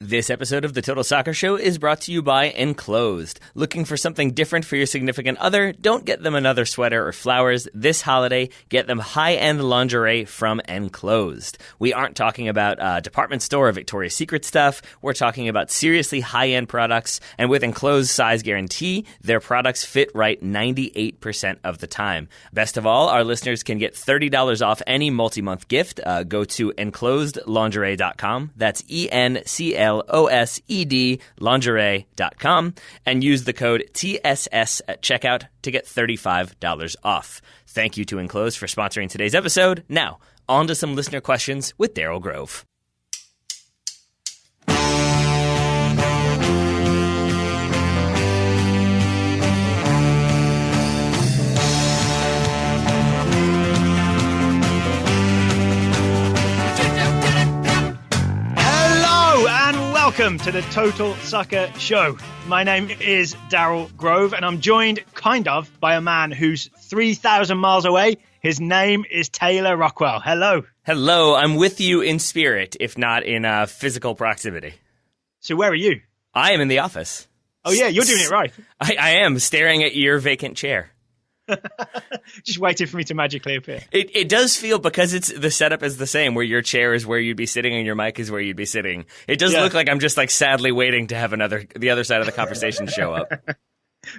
This episode of the Total Soccer Show is brought to you by Enclosed. Looking for something different for your significant other? Don't get them another sweater or flowers this holiday. Get them high-end lingerie from Enclosed. We aren't talking about department store or Victoria's Secret stuff. We're talking about seriously high-end products. And with Enclosed size guarantee, their products fit right 98% of the time. Best of all, our listeners can get $30 off any multi-month gift. Go to enclosedlingerie.com. That's ENCLOSED lingerie.com and use the code TSS at checkout to get $35 off. Thank you to Enclosed for sponsoring today's episode. Now, on to some listener questions with Daryl Grove. Welcome to the Total Soccer Show. My name is Daryl Grove, and I'm joined kind of by a man who's 3,000 miles away. His name is Taylor Rockwell. Hello. Hello. I'm with you in spirit, if not in physical proximity. So where are you? I am in the office. Oh, yeah, you're doing it right. I am staring at your vacant chair. Just waiting for me to magically appear. It does feel, because the setup is the same, where your chair is where you'd be sitting and your mic is where you'd be sitting. It does look like I'm just like sadly waiting to have the other side of the conversation show up.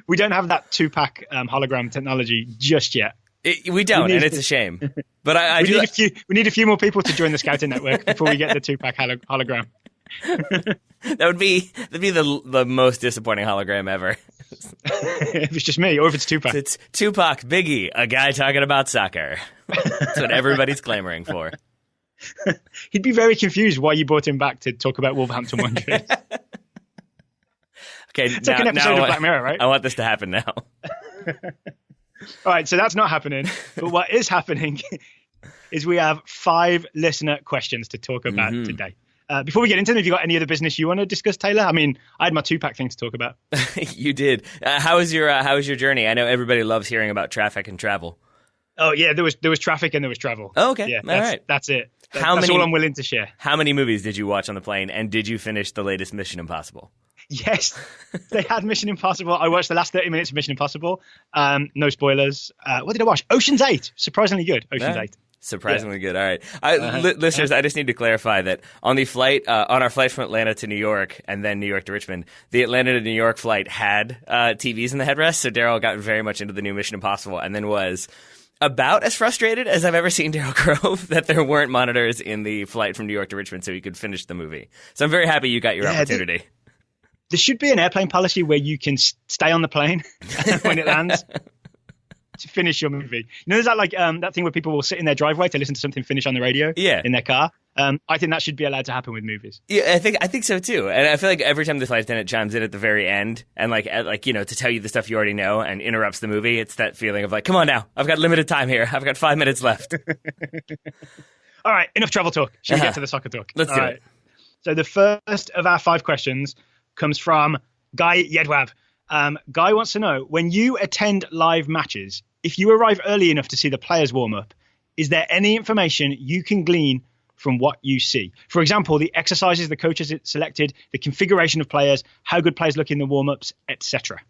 We don't have that 2-pack hologram technology just yet. We don't, and it's a shame. But we need a few more people to join the Scouting Network before we get the 2-pack hologram. That'd be the most disappointing hologram ever. If it's just me, or if it's Tupac. It's Tupac, Biggie, a guy talking about soccer. That's what everybody's clamoring for. He'd be very confused why you brought him back to talk about Wolverhampton Wanderers. Okay, it's like an episode of Black Mirror, right? I want this to happen now. All right, so that's not happening. But what is happening is we have 5 listener questions to talk about today. Before we get into them, have you got any other business you want to discuss, Taylor? I mean, I had my 2-pack thing to talk about. You did. How was your journey? I know everybody loves hearing about traffic and travel. Oh yeah, there was traffic and there was travel. Oh, okay, yeah, all right. That's it. That's all I'm willing to share. How many movies did you watch on the plane, and did you finish the latest Mission Impossible? Yes, they had Mission Impossible. I watched the last 30 minutes of Mission Impossible. No spoilers. What did I watch? Ocean's 8. Surprisingly good. Ocean's 8. Surprisingly good. All right. Listeners, I just need to clarify that on the flight, on our flight from Atlanta to New York and then New York to Richmond, the Atlanta to New York flight had TVs in the headrest. So Daryl got very much into the new Mission Impossible and then was about as frustrated as I've ever seen Daryl Grove that there weren't monitors in the flight from New York to Richmond so he could finish the movie. So I'm very happy you got your opportunity. There should be an airplane policy where you can stay on the plane when it lands. To finish your movie. You know, there's that thing where people will sit in their driveway to listen to something finish on the radio in their car. I think that should be allowed to happen with movies. Yeah, I think so too. And I feel like every time the flight attendant chimes in at the very end and to tell you the stuff you already know and interrupts the movie, it's that feeling of like, come on now, I've got limited time here. I've got 5 minutes left. All right, enough travel talk. Should we get to the soccer talk? Let's do it. So the first of our 5 questions comes from Guy Yedwab. Guy wants to know, when you attend live matches, if you arrive early enough to see the players warm up, is there any information you can glean from what you see? For example, the exercises the coaches selected, the configuration of players, how good players look in the warm-ups, etc.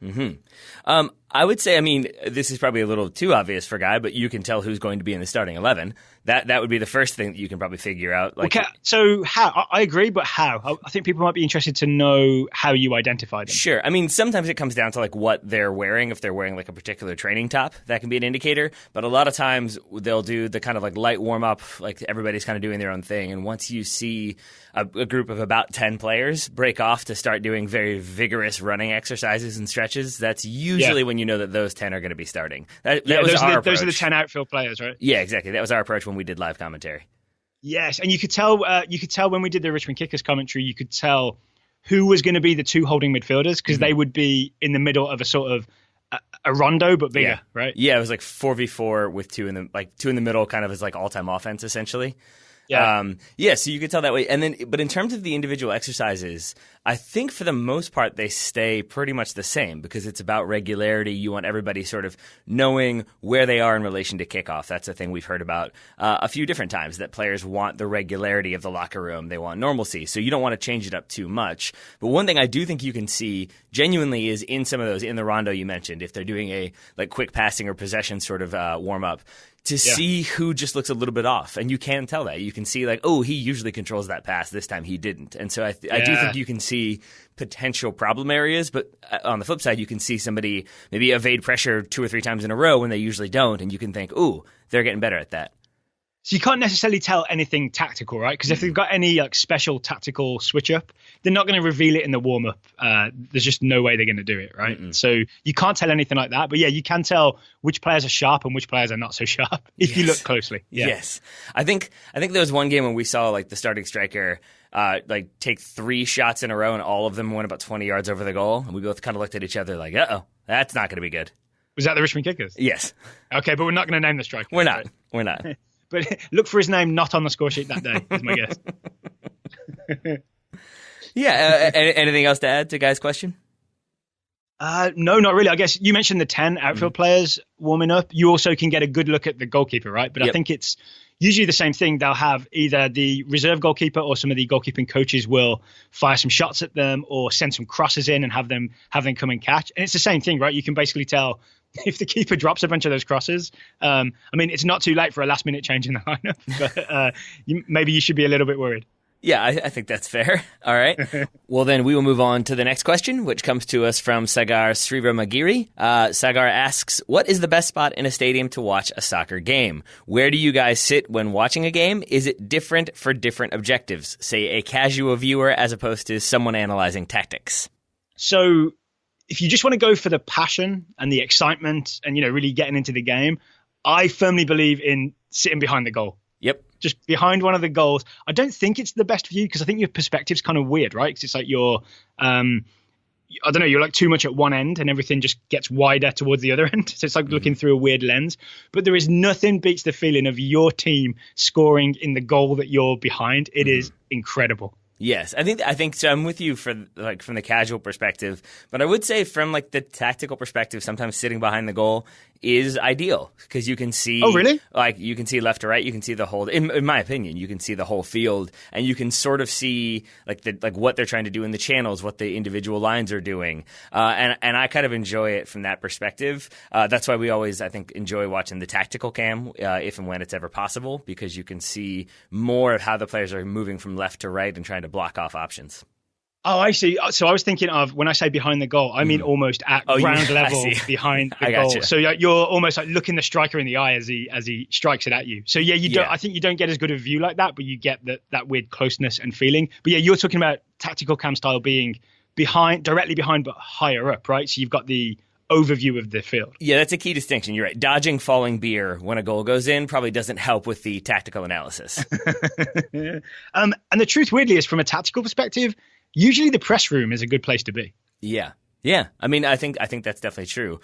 I would say, I mean, this is probably a little too obvious for Guy, but you can tell who's going to be in the starting 11. That would be the first thing that you can probably figure out. Okay, so how? I agree, but how? I think people might be interested to know how you identify them. Sure. I mean, sometimes it comes down to like what they're wearing. If they're wearing like a particular training top, that can be an indicator. But a lot of times they'll do the kind of like light warm up, like everybody's kind of doing their own thing. And once you see a group of about 10 players break off to start doing very vigorous running exercises and stretches, that's usually when you know that those 10 are going to be starting. That was our approach. Those are the 10 outfield players, right? Yeah, exactly. That was our approach when we did live commentary. Yes, and you could tell when we did the Richmond Kickers commentary, you could tell who was going to be the 2 holding midfielders because they would be in the middle of a sort of a rondo but bigger, right? Yeah, it was like 4v4 with 2 in the middle, kind of as like all-time offense essentially. So you could tell that way. And then, but in terms of the individual exercises, I think for the most part they stay pretty much the same because it's about regularity. You want everybody sort of knowing where they are in relation to kickoff. That's a thing we've heard about a few different times, that players want the regularity of the locker room. They want normalcy. So you don't want to change it up too much. But one thing I do think you can see genuinely is in some of those, in the rondo you mentioned, if they're doing a like quick passing or possession sort of warm up, to see who just looks a little bit off. And you can tell that. You can see like, oh, he usually controls that pass. This time he didn't. And so I do think you can see potential problem areas. But on the flip side, you can see somebody maybe evade pressure 2 or 3 times in a row when they usually don't. And you can think, ooh, they're getting better at that. So you can't necessarily tell anything tactical, right? Because if they've got any like special tactical switch up, they're not going to reveal it in the warm up. There's just no way they're going to do it, right? Mm-mm. So you can't tell anything like that. But yeah, you can tell which players are sharp and which players are not so sharp if you look closely. Yeah. Yes, I think there was one game when we saw like the starting striker like take 3 shots in a row and all of them went about 20 yards over the goal, and we both kind of looked at each other like, uh-oh, that's not going to be good. Was that the Richmond Kickers? Yes. Okay, but we're not going to name the striker. We're not. We're not. But look for his name not on the score sheet that day, is my guess. Anything else to add to Guy's question? No, not really. I guess you mentioned the 10 outfield players warming up. You also can get a good look at the goalkeeper, right? But I think it's usually the same thing. They'll have either the reserve goalkeeper or some of the goalkeeping coaches will fire some shots at them or send some crosses in and have them come and catch. And it's the same thing, right? You can basically tell if the keeper drops a bunch of those crosses. I mean, it's not too late for a last-minute change in the lineup, but maybe you should be a little bit worried. Yeah, I think that's fair. All right. Well, then we will move on to the next question, which comes to us from Sagar Srivamagiri. Sagar asks, what is the best spot in a stadium to watch a soccer game? Where do you guys sit when watching a game? Is it different for different objectives? Say a casual viewer as opposed to someone analyzing tactics. So if you just want to go for the passion and the excitement and, really getting into the game, I firmly believe in sitting behind the goal. Yep. Just behind one of the goals. I don't think it's the best view because I think your perspective's kind of weird, right? Because it's like you're, I don't know, you're like too much at one end and everything just gets wider towards the other end. So it's like looking through a weird lens. But there is nothing beats the feeling of your team scoring in the goal that you're behind. It is incredible. Yes, I think so. I'm with you from the casual perspective, but I would say from like the tactical perspective, sometimes sitting behind the goal is ideal because you can see. Oh, really? Like you can see left to right, you can see the whole. In my opinion, you can see the whole field, and you can sort of see like what they're trying to do in the channels, what the individual lines are doing, and I kind of enjoy it from that perspective. That's why we always, I think, enjoy watching the tactical cam if and when it's ever possible because you can see more of how the players are moving from left to right and trying to block off options. Oh, I see. So I was thinking of when I say behind the goal, I mean almost at ground level behind the goal. Gotcha. So you're almost like looking the striker in the eye as he strikes it at you. So yeah, I think you don't get as good a view like that, but you get that weird closeness and feeling. But yeah, you're talking about tactical cam style being directly behind, but higher up, right? So you've got the overview of the field. Yeah, that's a key distinction. You're right. Dodging falling beer when a goal goes in probably doesn't help with the tactical analysis. And the truth, weirdly, is from a tactical perspective, usually the press room is a good place to be. Yeah. Yeah, I mean, I think that's definitely true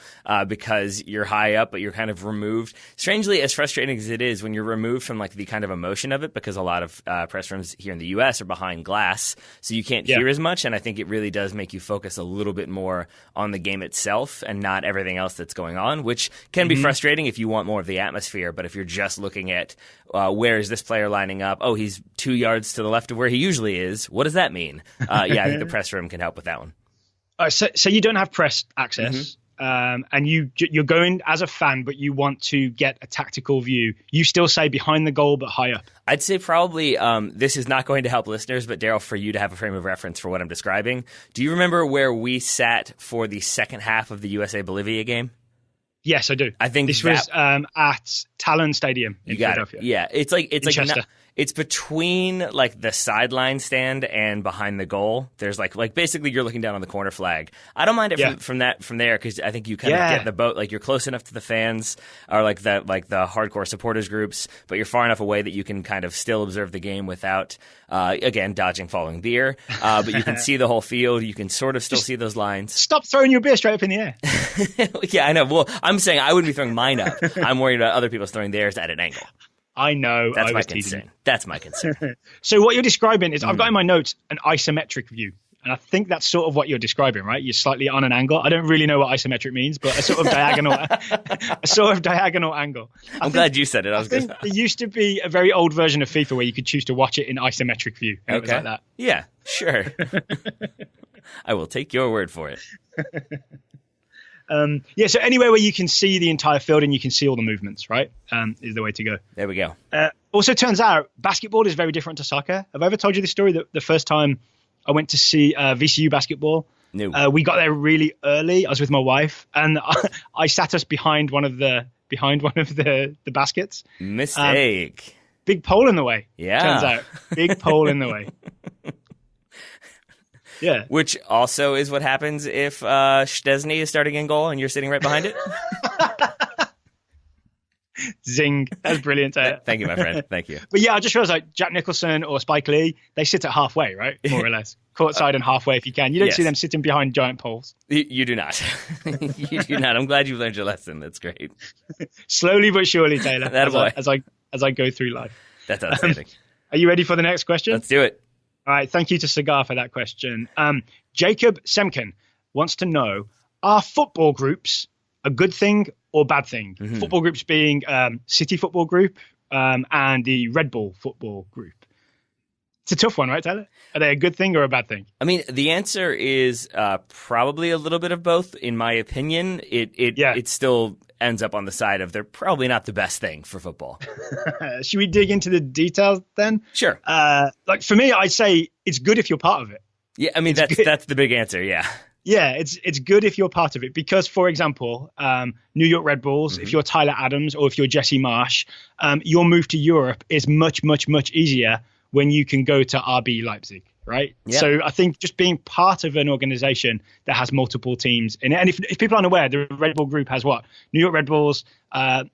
because you're high up, but you're kind of removed. Strangely, as frustrating as it is, when you're removed from like the kind of emotion of it, because a lot of press rooms here in the U.S. are behind glass, so you can't hear as much. And I think it really does make you focus a little bit more on the game itself and not everything else that's going on, which can be frustrating if you want more of the atmosphere. But if you're just looking at where is this player lining up? Oh, he's 2 yards to the left of where he usually is. What does that mean? I think the press room can help with that one. So you don't have press access, and you're going as a fan, but you want to get a tactical view. You still say behind the goal, but high up. I'd say probably this is not going to help listeners, but Daryl, for you to have a frame of reference for what I'm describing, do you remember where we sat for the second half of the USA-Bolivia game? Yes, I do. I think this was at Talon Stadium in Philadelphia. Yeah, it's between like the sideline stand and behind the goal. There's like basically you're looking down on the corner flag. I don't mind it from there because I think you kind of get the boat. Like you're close enough to the fans or like the hardcore supporters groups, but you're far enough away that you can kind of still observe the game without again dodging falling beer. But you can see the whole field. You can sort of still see those lines. Stop throwing your beer straight up in the air. Yeah, I know. Well, I'm saying I wouldn't be throwing mine up. I'm worried about other people's throwing theirs at an angle. I know. That's I my was teasing concern. That's my concern. So what you're describing is, I've got in my notes an isometric view. And I think that's sort of what you're describing, right? You're slightly on an angle. I don't really know what isometric means, but a sort of diagonal, angle. I'm glad you said it. I think there used to be a very old version of FIFA where you could choose to watch it in isometric view. And it was like that. Yeah, sure. I will take your word for it. So anywhere where you can see the entire field and you can see all the movements, right, is the way to go. There we go. Also, turns out basketball is very different to soccer. Have I ever told you the story that the first time I went to see VCU basketball? No. We got there really early. I was with my wife, and I sat us behind one of the baskets. Mistake. Big pole in the way. Yeah. Turns out, big pole in the way. Yeah. Which also is what happens if Szczesny is starting in goal and you're sitting right behind it. Zing. That's brilliant. Thank you, my friend. Thank you. But yeah, I just realized like Jack Nicholson or Spike Lee, they sit at halfway, right? More or less. Courtside and halfway if you can. You don't see them sitting behind giant poles. You do not. You do not. I'm glad you learned your lesson. That's great. Slowly but surely, Taylor. Boy. As I go through life. That's outstanding. Are you ready for the next question? Let's do it. All right. Thank you to Cigar for that question. Jacob Semken wants to know, are football groups a good thing or bad thing? Mm-hmm. Football groups being City Football Group and the Red Bull Football Group. It's a tough one, right, Tyler? Are they a good thing or a bad thing? I mean, the answer is probably a little bit of both. In my opinion, it still ends up on the side of they're probably not the best thing for football. Should we dig into the details then? Sure. Like for me, I'd say it's good if you're part of it. Yeah, I mean, that's the big answer, yeah. Yeah, it's good if you're part of it because, for example, New York Red Bulls, if you're Tyler Adams or if you're Jesse Marsh, your move to Europe is much, much, much easier when you can go to RB Leipzig, right? Yeah. So I think just being part of an organization that has multiple teams in it, and if people aren't aware, the Red Bull Group has what? New York Red Bulls, Red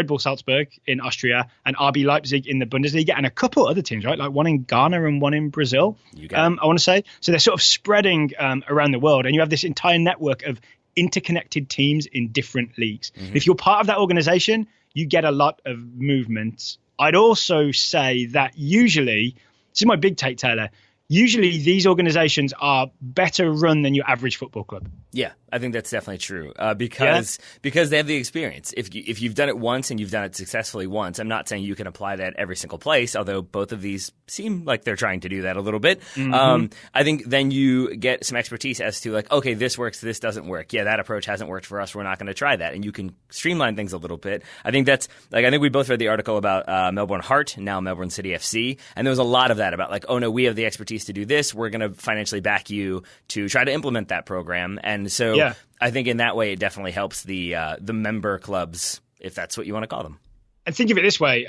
Bull Salzburg in Austria, and RB Leipzig in the Bundesliga, and a couple other teams, right? Like one in Ghana and one in Brazil, I want to say. So they're sort of spreading around the world, and you have this entire network of interconnected teams in different leagues. Mm-hmm. If you're part of that organization, you get a lot of movement. I'd also say that usually, this is my big take, Taylor, usually these organizations are better run than your average football club. Yeah, I think that's definitely true because they have the experience. If you've done it once and you've done it successfully once, I'm not saying you can apply that every single place, although both of these seem like they're trying to do that a little bit. Mm-hmm. I think then you get some expertise as to like, okay, this works, this doesn't work. Yeah, that approach hasn't worked for us. We're not going to try that. And you can streamline things a little bit. I think we both read the article about Melbourne Heart, now Melbourne City FC, and there was a lot of that about like, oh no, we have the expertise to do this. We're going to financially back you to try to implement that program. And so I think in that way, it definitely helps the member clubs, if that's what you want to call them. And think of it this way.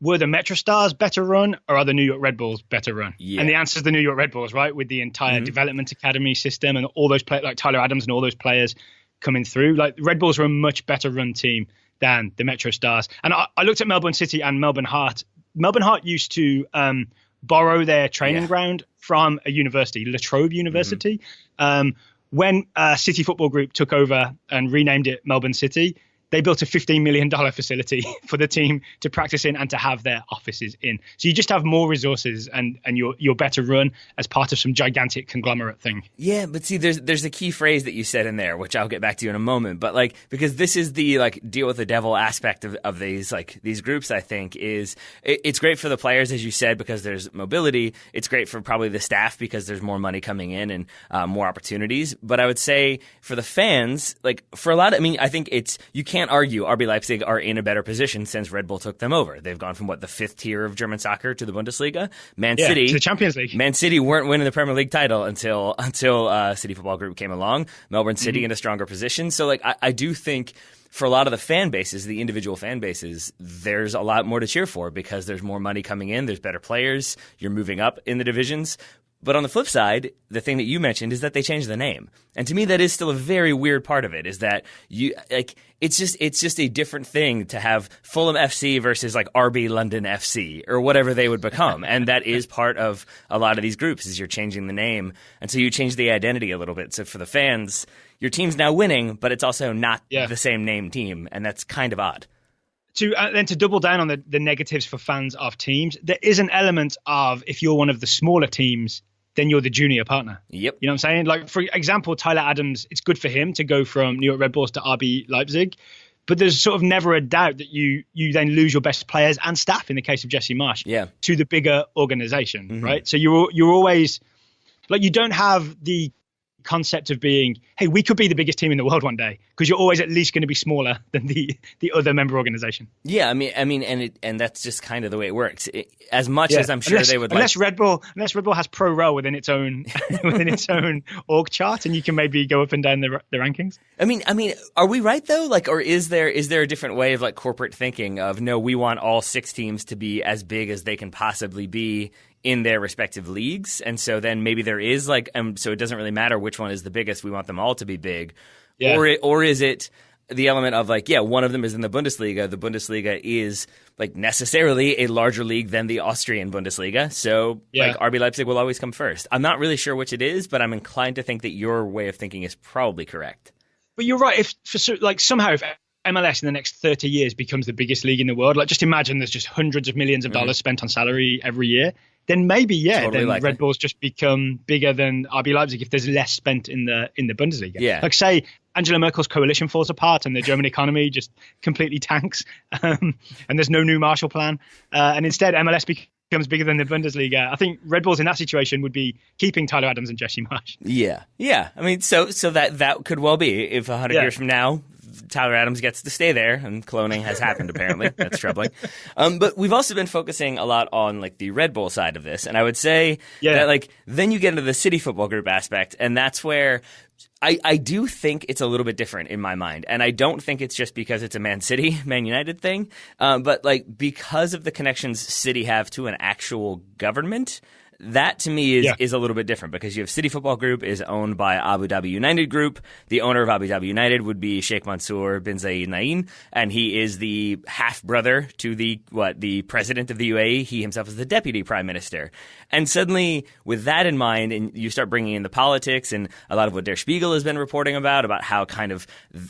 Were the Metro Stars better run or are the New York Red Bulls better run? Yeah. And the answer is the New York Red Bulls, right? With the entire development academy system and all those players like Tyler Adams and all those players coming through. Like the Red Bulls were a much better run team than the Metro Stars. And I looked at Melbourne City and Melbourne Heart. Melbourne Heart used to borrow their training ground from a university, La Trobe University. When City Football Group took over and renamed it Melbourne City, they built a $15 million facility for the team to practice in and to have their offices in. So you just have more resources and you're better run as part of some gigantic conglomerate thing. Yeah, but see, there's a key phrase that you said in there, which I'll get back to you in a moment. But like, because this is the like deal with the devil aspect of these groups, I think is it's great for the players, as you said, because there's mobility. It's great for probably the staff because there's more money coming in and more opportunities. But I would say for the fans, like for a lot of, I mean, I think you can't argue RB Leipzig are in a better position since Red Bull took them over. They've gone from the fifth tier of German soccer to the Bundesliga. City to the Champions League. Man City weren't winning the Premier League title until City Football Group came along. Melbourne City in a stronger position. So like I do think for a lot of the fan bases, the individual fan bases, there's a lot more to cheer for because there's more money coming in, there's better players, you're moving up in the divisions. But on the flip side, the thing that you mentioned is that they changed the name. And to me, that is still a very weird part of it, is that it's just a different thing to have Fulham FC versus like RB London FC or whatever they would become. And that is part of a lot of these groups is you're changing the name. And so you change the identity a little bit. So for the fans, your team's now winning, but it's also not the same name team. And that's kind of odd. To double down on the negatives for fans of teams, there is an element of, if you're one of the smaller teams, then you're the junior partner. Yep. You know what I'm saying? Like, for example, Tyler Adams, it's good for him to go from New York Red Bulls to RB Leipzig, but there's sort of never a doubt that you then lose your best players and staff in the case of Jesse Marsh to the bigger organization, right? So you're always like, you don't have the concept of being, hey, we could be the biggest team in the world one day, because you're always at least going to be smaller than the other member organization. Yeah, I mean, and that's just kind of the way it works. As much as I'm sure they would, unless Red Bull has pro rel within its own org chart, and you can maybe go up and down the rankings. I mean, are we right though? Like, or is there a different way of like corporate thinking of, no, we want all 6 teams to be as big as they can possibly be in their respective leagues, and so then maybe there is like, so it doesn't really matter which one is the biggest. We want them all to be big, or is it the element of like, one of them is in the Bundesliga. The Bundesliga is like necessarily a larger league than the Austrian Bundesliga, so like RB Leipzig will always come first. I'm not really sure which it is, but I'm inclined to think that your way of thinking is probably correct. But you're right. If MLS in the next 30 years becomes the biggest league in the world, like just imagine there's just hundreds of millions of dollars spent on salary every year, then maybe totally then Red Bulls just become bigger than RB Leipzig if there's less spent in the Bundesliga. Yeah. Like, say Angela Merkel's coalition falls apart and the German economy just completely tanks, and there's no new Marshall Plan, and instead MLS becomes bigger than the Bundesliga. I think Red Bulls in that situation would be keeping Tyler Adams and Jesse Marsh. Yeah. I mean, so that could well be, if 100 years from now Tyler Adams gets to stay there, and cloning has happened apparently. That's troubling. But we've also been focusing a lot on like the Red Bull side of this, and I would say that like then you get into the City Football Group aspect, and that's where I do think it's a little bit different in my mind, and I don't think it's just because it's a Man United thing, but like because of the connections City have to an actual government. That to me is a little bit different, because you have City Football Group is owned by Abu Dhabi United Group. The owner of Abu Dhabi United would be Sheikh Mansour bin Zayed Nahyan, and he is the half brother to the president of the UAE. He himself is the deputy prime minister. And suddenly, with that in mind, and you start bringing in the politics and a lot of what Der Spiegel has been reporting about how kind of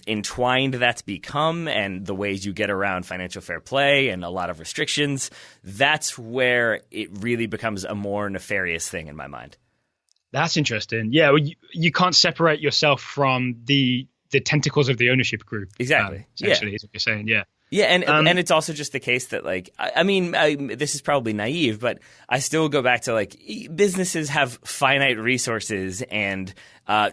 entwined that's become, and the ways you get around financial fair play and a lot of restrictions, that's where it really becomes a more nefarious thing in my mind. That's interesting. Yeah, well, you can't separate yourself from the tentacles of the ownership group. Exactly. Essentially, is what you're saying. Yeah. Yeah, and it's also just the case that, like, I mean, this is probably naive, but I still go back to, like, businesses have finite resources and I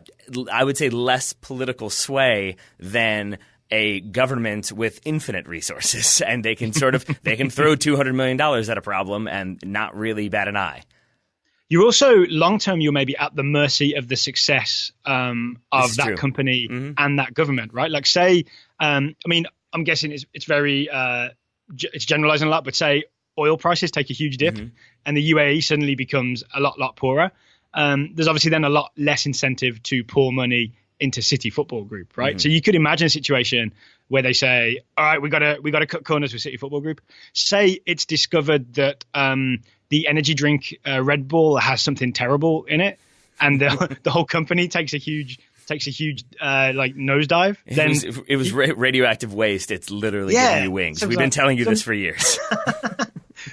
would say less political sway than a government with infinite resources, and they can throw $200 million at a problem and not really bat an eye. You're also long term. You're maybe at the mercy of the success of that company and that government, right? Like, say, I mean, I'm guessing it's very it's generalizing a lot, but say oil prices take a huge dip, and the UAE suddenly becomes a lot poorer. There's obviously then a lot less incentive to pour money into City Football Group, right? So you could imagine a situation where they say, all right, we gotta cut corners with City Football Group. Say it's discovered that the energy drink Red Bull has something terrible in it, and the whole company takes a huge like nosedive. Then it was radioactive waste. It's literally giving you wings. We've been telling you this for years.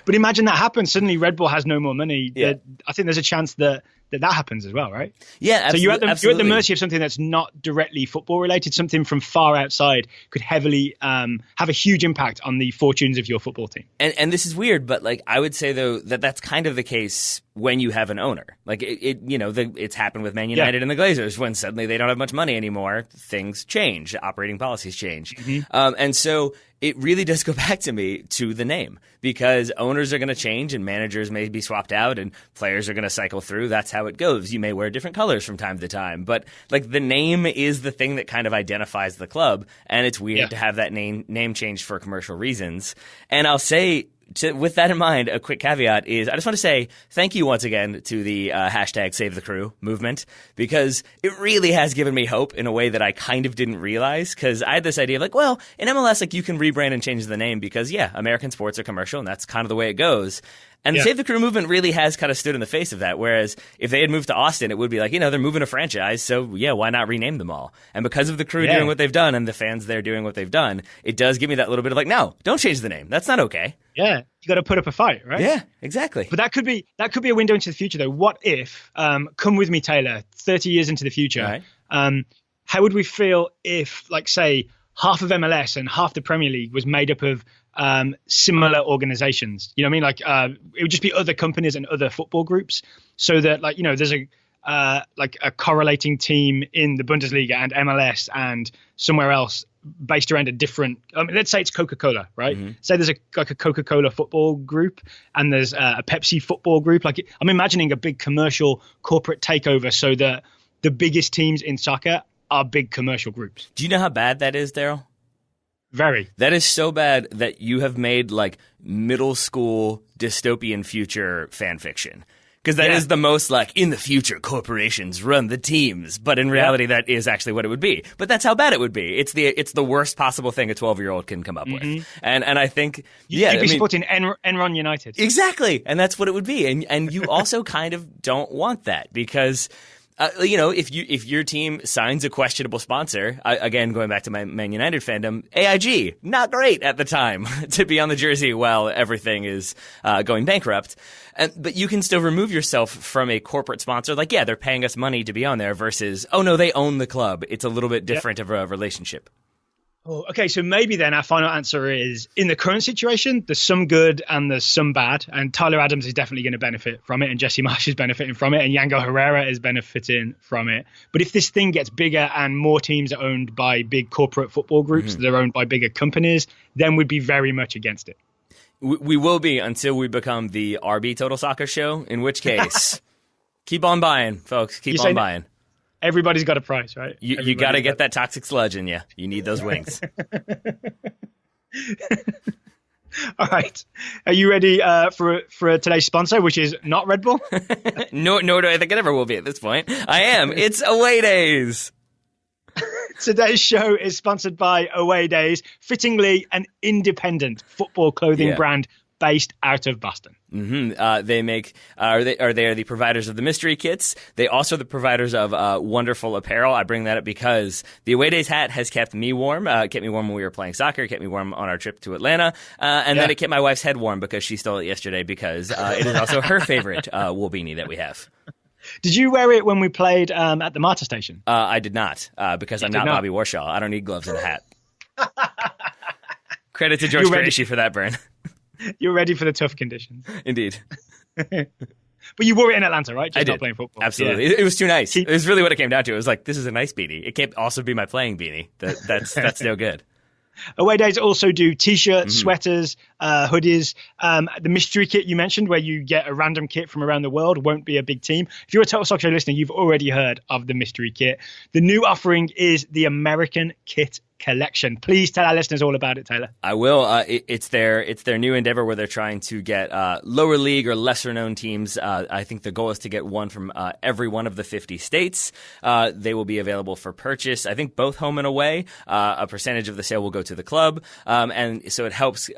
But imagine that happens. Suddenly Red Bull has no more money. Yeah. I think there's a chance that happens as well, right? Yeah, absolutely. So you're at the mercy of something that's not directly football related. Something from far outside could heavily have a huge impact on the fortunes of your football team. And this is weird, but like I would say though that's kind of the case when you have an owner. Like it's happened with Man United and the Glazers. When suddenly they don't have much money anymore, things change, operating policies change, and so it really does go back to me to the name, because owners are going to change and managers may be swapped out and players are going to cycle through. That's how it goes. You may wear different colors from time to time, but like the name is the thing that kind of identifies the club, and it's weird to have that name changed for commercial reasons. And I'll say, with that in mind, a quick caveat is I just want to say thank you once again to the hashtag Save the Crew movement, because it really has given me hope in a way that I kind of didn't realize, because I had this idea of like, well, in MLS, like you can rebrand and change the name because, American sports are commercial and that's kind of the way it goes. And the Save the Crew movement really has kind of stood in the face of that. Whereas if they had moved to Austin, it would be like, they're moving a franchise. So, yeah, why not rename them all? And because of the Crew doing what they've done and the fans there doing what they've done, it does give me that little bit of like, no, don't change the name. That's not okay. Yeah. You got to put up a fight, right? Yeah, exactly. But that could be a window into the future, though. What if, come with me, Taylor, 30 years into the future, right. How would we feel if, like, say, half of MLS and half the Premier League was made up of similar organizations? You know what I mean? Like, it would just be other companies and other football groups, so that, like, there's a correlating team in the Bundesliga and MLS and somewhere else based around a different. Let's say it's Coca-Cola, right? Mm-hmm. Say there's a Coca-Cola football group and there's a Pepsi football group. Like, I'm imagining a big commercial corporate takeover so that the biggest teams in soccer are big commercial groups. Do you know how bad that is, Daryl? Very. That is so bad that you have made like middle school dystopian future fan fiction. Because that is the most like, in the future, corporations run the teams. But in reality, that is actually what it would be. But that's how bad it would be. It's the worst possible thing a 12-year-old can come up with. And I think, You'd be supporting Enron United. Exactly. And that's what it would be. And you also kind of don't want that because... if your team signs a questionable sponsor, again, going back to my Man United fandom, AIG, not great at the time to be on the jersey while everything is going bankrupt. But you can still remove yourself from a corporate sponsor. Like, they're paying us money to be on there versus, oh, no, they own the club. It's a little bit different of a relationship. Oh, okay, so maybe then our final answer is, in the current situation, there's some good and there's some bad, and Tyler Adams is definitely going to benefit from it, and Jesse Marsch is benefiting from it, and Yango Herrera is benefiting from it. But if this thing gets bigger and more teams are owned by big corporate football groups that are owned by bigger companies, then we'd be very much against it. We will be until we become the RB Total Soccer Show, in which case, keep on buying, folks, keep on buying. Everybody's got a price, right? You got to get that toxic sludge in you. You need those wings. All right. Are you ready for today's sponsor, which is not Red Bull? No, nor do I think it ever will be at this point. I am. It's Away Days. Today's show is sponsored by Away Days, fittingly an independent football clothing brand based out of Boston. Mm-hmm. They are the providers of the mystery kits. They also are the providers of wonderful apparel. I bring that up because the Away Days hat has kept me warm. Kept me warm when we were playing soccer. Kept me warm on our trip to Atlanta. And then it kept my wife's head warm because she stole it yesterday because it is also her favorite wool beanie that we have. Did you wear it when we played at the MARTA station? I did not because I'm not Bobby Warshaw. I don't need gloves and a hat. Credit to George Qureshi for that, Burn. You're ready for the tough conditions. Indeed. But you wore it in Atlanta, right? I did. Not playing football. Absolutely. Yeah. It was too nice. It was really what it came down to. It was like, this is a nice beanie. It can't also be my playing beanie. That's no good. Away Days also do T-shirts, sweaters, hoodies. The mystery kit you mentioned, where you get a random kit from around the world, won't be a big team. If you're a Total Soccer Show listener, you've already heard of the mystery kit. The new offering is the American Kit Collection. Please tell our listeners all about it, Taylor. I will. It's their new endeavor where they're trying to get lower league or lesser known teams. I think the goal is to get one from every one of the 50 states. They will be available for purchase. I think both home and away. A percentage of the sale will go to the club, and so it helps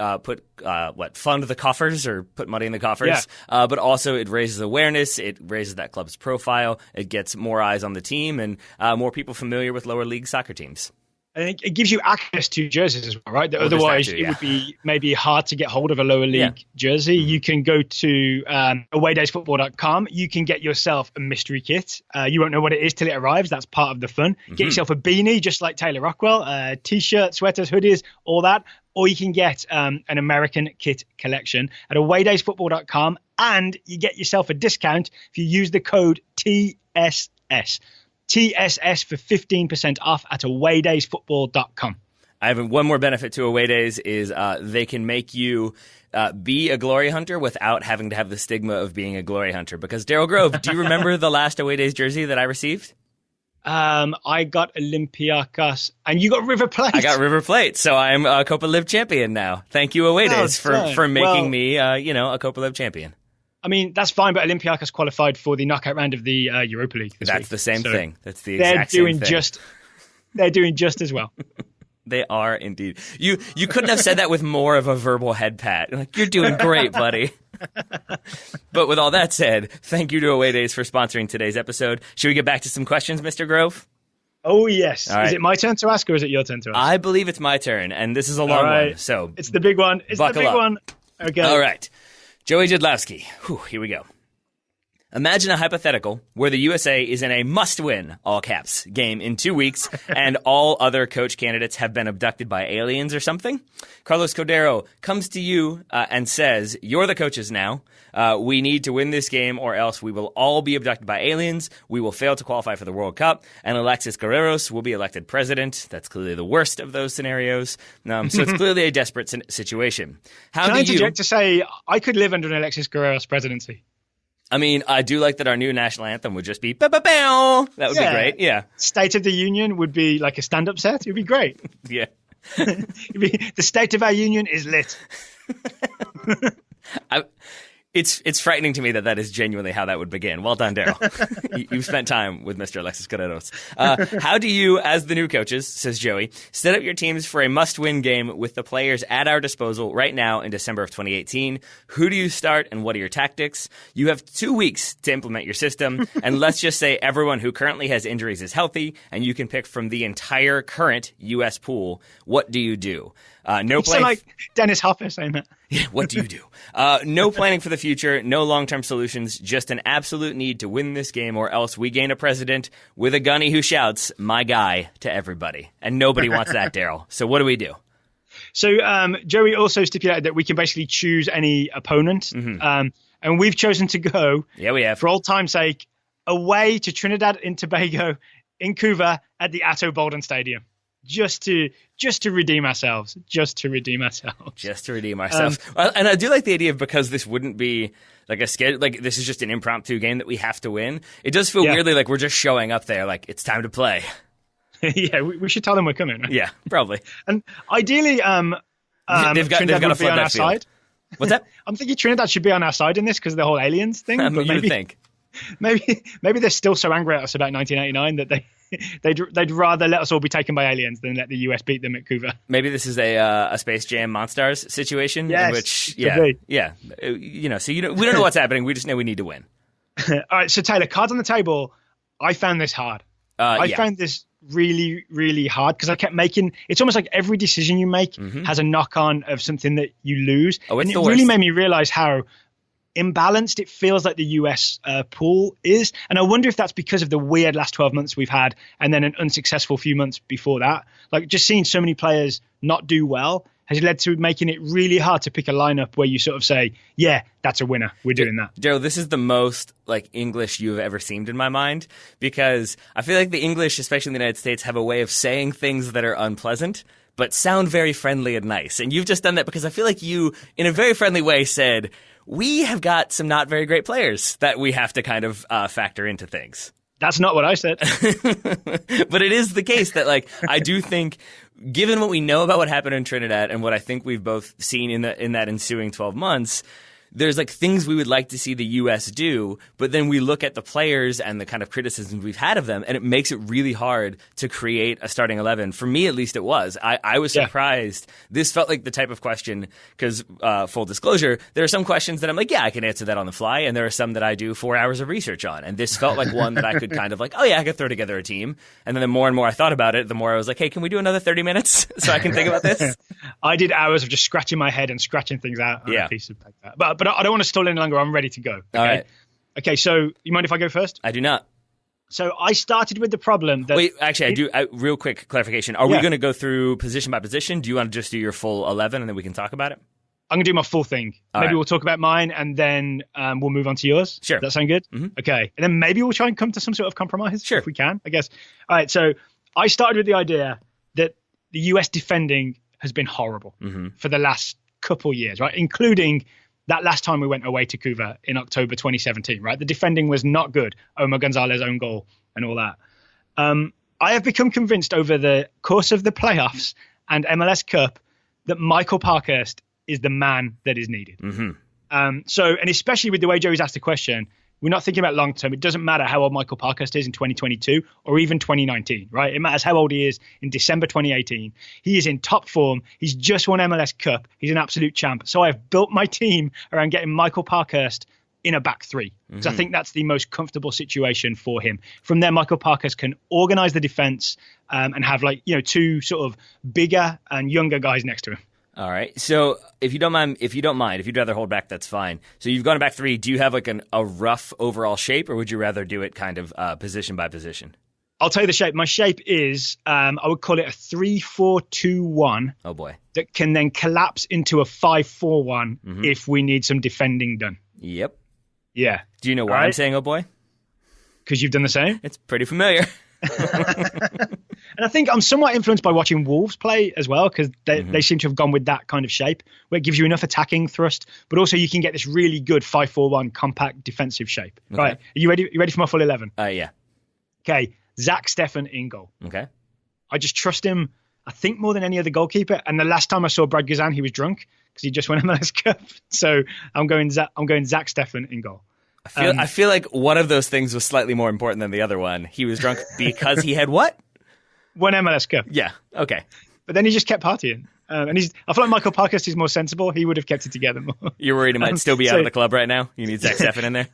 fund the coffers or put money in the coffers. Yeah. But also it raises awareness. It raises that club's profile. It gets more eyes on the team and more people familiar with lower league soccer teams. And it gives you access to jerseys as well, right? Otherwise, it would be maybe hard to get hold of a lower league jersey. You can go to awaydaysfootball.com. You can get yourself a mystery kit. You won't know what it is till it arrives. That's part of the fun. Get yourself a beanie, just like Taylor Rockwell, T-shirt, sweaters, hoodies, all that. Or you can get an American Kit Collection at awaydaysfootball.com. And you get yourself a discount if you use the code TSS. TSS for 15% off at awaydaysfootball.com. I have one more benefit to Away Days is they can make you be a glory hunter without having to have the stigma of being a glory hunter. Because Daryl Grove, do you remember the last Away Days jersey that I received? I got Olympiacos, and you got River Plate. I got River Plate, so I'm a Copa Live champion now. Thank you, Away Days, for making me a Copa Live champion. I mean, that's fine, but Olympiacos qualified for the knockout round of the Europa League this week. That's the same thing. That's the exact same thing. They're doing just as well. They are indeed. You couldn't have said that with more of a verbal head pat. Like, you're doing great, buddy. But with all that said, thank you to Away Days for sponsoring today's episode. Should we get back to some questions, Mr. Grove? Oh, yes. All right. Is it my turn to ask, or is it your turn to ask? I believe it's my turn, and this is a long one. So it's the big one. It's the big one. Okay. All right. Joey Jadlowski. Here we go. Imagine a hypothetical where the USA is in a must-win, all caps, game in 2 weeks, and all other coach candidates have been abducted by aliens or something. Carlos Cordero comes to you and says, you're the coaches now. We need to win this game or else we will all be abducted by aliens. We will fail to qualify for the World Cup. And Alexis Guerreros will be elected president. That's clearly the worst of those scenarios. So it's clearly a desperate situation. Can I interject to say I could live under an Alexis Guerreros presidency? I mean, I do like that our new national anthem would just be ba-ba-bow. That would be great. Yeah. State of the Union would be like a stand-up set. It would be great. Yeah. The state of our union is lit. It's frightening to me that is genuinely how that would begin. Well done, Daryl. You've spent time with Mr. Alexis Guerreros. How do you, as the new coaches, says Joey, set up your teams for a must-win game with the players at our disposal right now in December of 2018? Who do you start and what are your tactics? You have 2 weeks to implement your system, and let's just say everyone who currently has injuries is healthy, and you can pick from the entire current U.S. pool. What do you do? No play. Like Dennis Hopper saying that. Yeah, what do you do? No planning for the future, no long-term solutions, just an absolute need to win this game or else we gain a president with a gunny who shouts, my guy, to everybody. And nobody wants that, Daryl. So what do we do? So Joey also stipulated that we can basically choose any opponent. And we've chosen to go, we have, for old time's sake, away to Trinidad and Tobago in Couva at the Atto Bolden Stadium. Just to redeem ourselves. And I do like the idea of, because this wouldn't be like a schedule, like this is just an impromptu game that we have to win. It does feel weirdly like we're just showing up there, like it's time to play. Yeah, we should tell them we're coming. Right? Yeah, probably. And ideally, they've got to flood that field. Side. What's that? I'm thinking Trinidad should be on our side in this because of the whole aliens thing. You would think. Maybe they're still so angry at us about 1989 that they'd rather let us all be taken by aliens than let the US beat them at Couva. Maybe this is a Space Jam Monstars situation, in which we don't know what's happening. We just know we need to win. All right, so Taylor, cards on the table. I found this hard. I found this really, really hard because I kept making. It's almost like every decision you make has a knock on of something that you lose. Oh, it's and it really made me realize how imbalanced it feels like the US pool is. And I wonder if that's because of the weird last 12 months we've had and then an unsuccessful few months before that. Like just seeing so many players not do well has led to making it really hard to pick a lineup where you sort of say, yeah, that's a winner. We're doing that. Daryl, this is the most like English you've ever seemed in my mind, because I feel like the English, especially in the United States, have a way of saying things that are unpleasant but sound very friendly and nice. And you've just done that because I feel like you, in a very friendly way, said, we have got some not very great players that we have to kind of factor into things. That's not what I said. But it is the case that, like, I do think, given what we know about what happened in Trinidad and what I think we've both seen in that ensuing 12 months, there's like things we would like to see the U.S. do, but then we look at the players and the kind of criticisms we've had of them, and it makes it really hard to create a starting 11. For me, at least, it was. I was surprised. This felt like the type of question, because full disclosure, there are some questions that I'm like, yeah, I can answer that on the fly, and there are some that I do 4 hours of research on. And this felt like one that I could kind of like, oh yeah, I could throw together a team. And then the more and more I thought about it, the more I was like, hey, can we do another 30 minutes so I can think about this? I did hours of just scratching my head and scratching things out on a piece of paper. But I don't want to stall any longer. I'm ready to go. Okay? All right. Okay, so you mind if I go first? I do not. So I started with the problem that... Wait, actually, I do. Real quick clarification. Are we going to go through position by position? Do you want to just do your full 11 and then we can talk about it? I'm going to do my full thing. Maybe we'll talk about mine and then we'll move on to yours. Sure. Does that sound good? Mm-hmm. Okay. And then maybe we'll try and come to some sort of compromise. Sure. If we can, I guess. All right. So I started with the idea that the US defending has been horrible for the last couple years, right? Including that last time we went away to Couva in October 2017, right? The defending was not good. Omar Gonzalez own goal and all that. I have become convinced over the course of the playoffs and MLS Cup that Michael Parkhurst is the man that is needed. Mm-hmm. And especially with the way Joey's asked the question, We're not thinking about long term. It doesn't matter how old Michael Parkhurst is in 2022 or even 2019, right? It matters how old he is in December 2018. He is in top form. He's just won MLS Cup. He's an absolute champ. So I've built my team around getting Michael Parkhurst in a back three, because I think that's the most comfortable situation for him. From there, Michael Parkhurst can organize the defense and have two sort of bigger and younger guys next to him. All right. So if you'd rather hold back, that's fine. So you've gone to back three. Do you have like a rough overall shape, or would you rather do it kind of position by position? I'll tell you the shape. My shape is, I would call it a 3-4-2-1. Oh boy. That can then collapse into a 5-4-1 if we need some defending done. Yep. Yeah. Do you know why I'm saying oh boy? Because you've done the same? It's pretty familiar. And I think I'm somewhat influenced by watching Wolves play as well, because they seem to have gone with that kind of shape where it gives you enough attacking thrust, but also you can get this really good 5-4-1 compact defensive shape. Okay. Right. Are you ready? You ready for my full 11? Yeah. Okay. Zach Steffen in goal. Okay. I just trust him, I think, more than any other goalkeeper. And the last time I saw Brad Guzan, he was drunk because he just won MLS Cup. So I'm going Zach Steffen in goal. I feel like one of those things was slightly more important than the other one. He was drunk because he had what? One MLS Cup. Yeah. Okay. But then he just kept partying. And I feel like Michael Parkhurst is more sensible. He would have kept it together more. You're worried he might still be out of the club right now? You need Zach Steffen in there?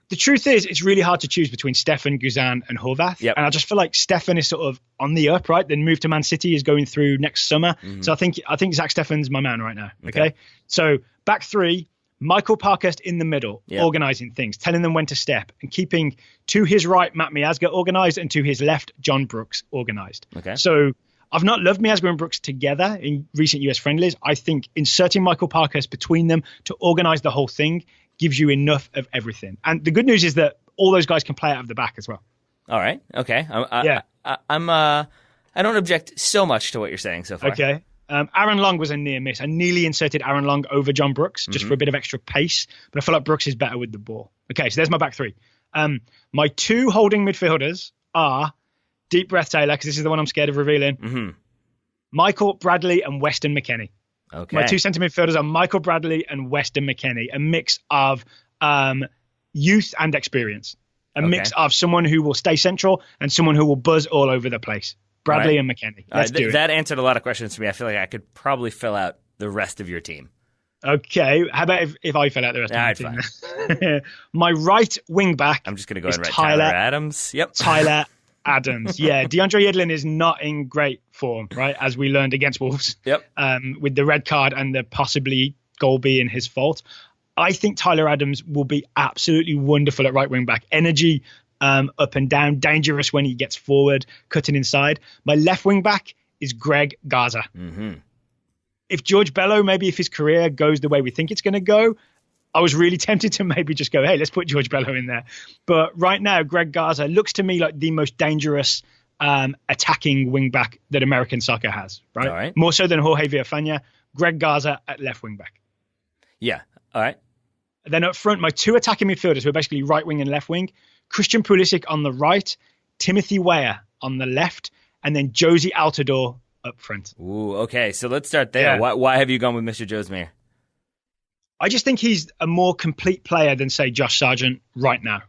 The truth is, it's really hard to choose between Steffen, Guzan, and Horvath. Yep. And I just feel like Steffen is sort of on the up, right? Then move to Man City is going through next summer. So I think Zach Steffen's my man right now. Okay. So back three, Michael Parkhurst in the middle, organizing things, telling them when to step, and keeping to his right Matt Miazga organized and to his left John Brooks organized. Okay. So I've not loved Miazga and Brooks together in recent US friendlies. I think inserting Michael Parkhurst between them to organize the whole thing gives you enough of everything. And the good news is that all those guys can play out of the back as well. All right. Okay. I don't object so much to what you're saying so far. Okay. Aaron Long was a near miss. I nearly inserted Aaron Long over John Brooks just for a bit of extra pace, but I feel like Brooks is better with the ball. Okay, so there's my back three. My two holding midfielders are, deep breath Taylor, because this is the one I'm scared of revealing, Michael Bradley and Weston McKennie. Okay. My two centre midfielders are Michael Bradley and Weston McKennie, a mix of youth and experience, a mix of someone who will stay central and someone who will buzz all over the place. Bradley and McKennie. Let's do it. That answered a lot of questions for me. I feel like I could probably fill out the rest of your team. Okay. How about if I fill out the rest of my team? My right wing back. I'm just going to go ahead and write Tyler Adams. Yep. Tyler Adams. Yeah. DeAndre Yedlin is not in great form, right? As we learned against Wolves. Yep. With the red card and the possibly goal being his fault. I think Tyler Adams will be absolutely wonderful at right wing back. Energy, up and down, dangerous when he gets forward, cutting inside. My left wing back is Greg Garza. If George Bello, maybe if his career goes the way we think it's going to go, I was really tempted to maybe just go, hey, let's put George Bello in there. But right now, Greg Garza looks to me like the most dangerous attacking wing back that American soccer has, right? All right. More so than Jorge Villafana, Greg Garza at left wing back. Yeah. All right. Then up front, my two attacking midfielders who are basically right wing and left wing, Christian Pulisic on the right, Timothy Weah on the left, and then Jozy Altidore up front. Ooh, okay. So let's start there. Yeah. Why have you gone with Mr. Josmere? I just think he's a more complete player than, say, Josh Sargent right now.